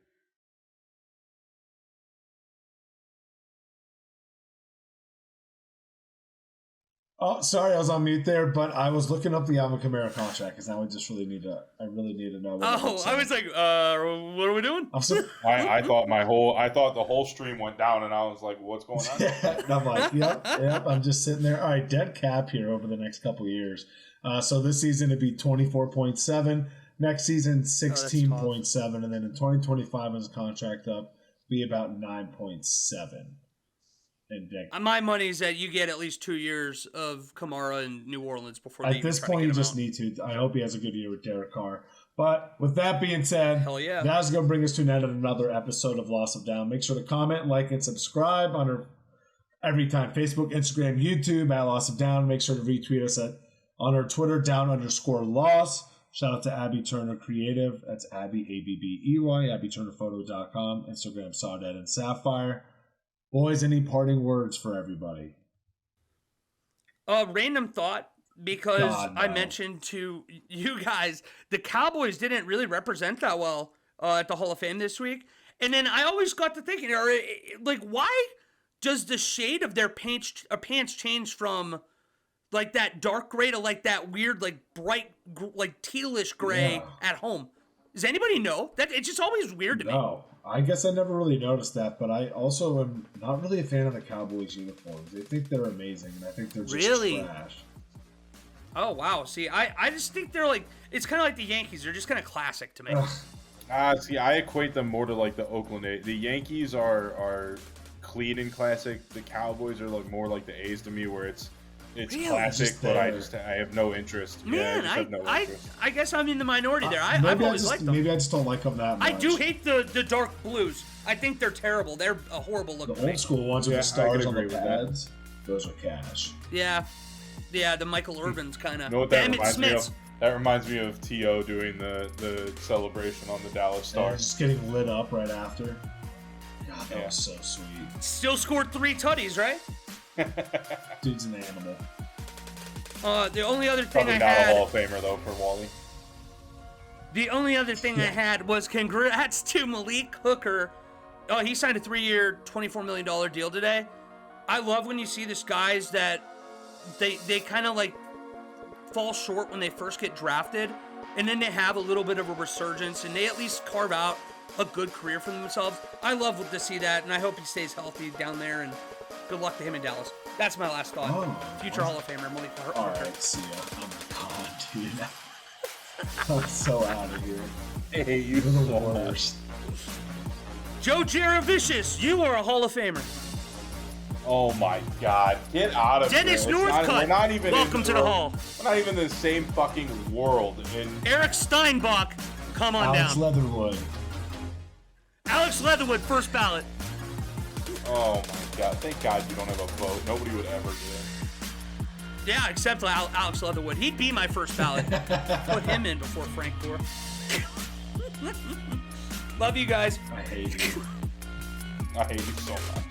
Oh, sorry, I was on mute there, but I was looking up the Alvin Kamara contract because now I really need to know. Oh, I was like, what are we doing? I thought the whole stream went down, and I was like, what's going on? Yeah, I'm like, yep. I'm just sitting there. All right, dead cap here over the next couple of years. So this season it'd be 24.7. Next season 16.7, and then in 2025 his contract up be about 9.7. My money is that you get at least 2 years of Kamara in New Orleans before. At this point, you just need to. I hope he has a good year with Derek Carr. But with that being said, hell yeah, that's going to bring us to an end of another episode of Loss of Down. Make sure to comment, like, and subscribe on our every time Facebook, Instagram, YouTube at Loss of Down. Make sure to retweet us on our Twitter down_loss. Shout out to Abby Turner Creative. That's Abby ABBEY. AbbyTurnerPhoto.com. Instagram Sawdad and Sapphire. Boys, any parting words for everybody? Random thought, because I mentioned to you guys, the Cowboys didn't really represent that well at the Hall of Fame this week. And then I always got to thinking, why does the shade of their pants change from like that dark gray to like that weird, like bright, like tealish gray at home? Does anybody know? That it's just always weird to me. No. I guess I never really noticed that, but I also am not really a fan of the Cowboys uniforms. I think they're amazing, and I think they're just trash. Oh, wow. See, I just think they're like, it's kind of like the Yankees. They're just kind of classic to me. See, I equate them more to like the Oakland A's. The Yankees are clean and classic. The Cowboys are more like the A's to me, where it's really? Classic, but I have no interest. Man, I guess I'm in the minority there. I've always liked them. Maybe I just don't like them that much. I do hate the dark blues. I think they're terrible. They're a horrible look. The old school ones with the stars on the pads, those are cash. Yeah, the Michael Irvin's kind of. You know what that reminds me of? That reminds me of T.O. doing the celebration on the Dallas Stars. Just getting lit up right after. God, that was so sweet. Still scored 3 tutties, right? Dude's an animal. The only other thing Probably I not had. a Hall of Famer though for Wally. The only other thing I had was congrats to Malik Hooker. Oh, he signed a 3-year, $24 million deal today. I love when you see this guys that they kind of like fall short when they first get drafted, and then they have a little bit of a resurgence, and they at least carve out a good career for themselves. I love to see that, and I hope he stays healthy down there, and good luck to him in Dallas. That's my last thought. Future Hall of Famer, Malik Hurts. All right, see ya. Oh my god, dude. I'm so out of here. Hey, you're the worst. Joe Jaravicious, you are a Hall of Famer. Oh my God! Get out of Dennis here! Northcutt, We're not even welcome to the Hall. We're not even in the same fucking world. Eric Steinbach, come on Alex down. Leatherwood. Alex Leatherwood, first ballot. Oh my God! Thank God you don't have a vote. Nobody would ever do it. Yeah, except Alex Leatherwood. He'd be my first ballot. Put him in before Frank Gore. Love you guys. I hate you. I hate you so much.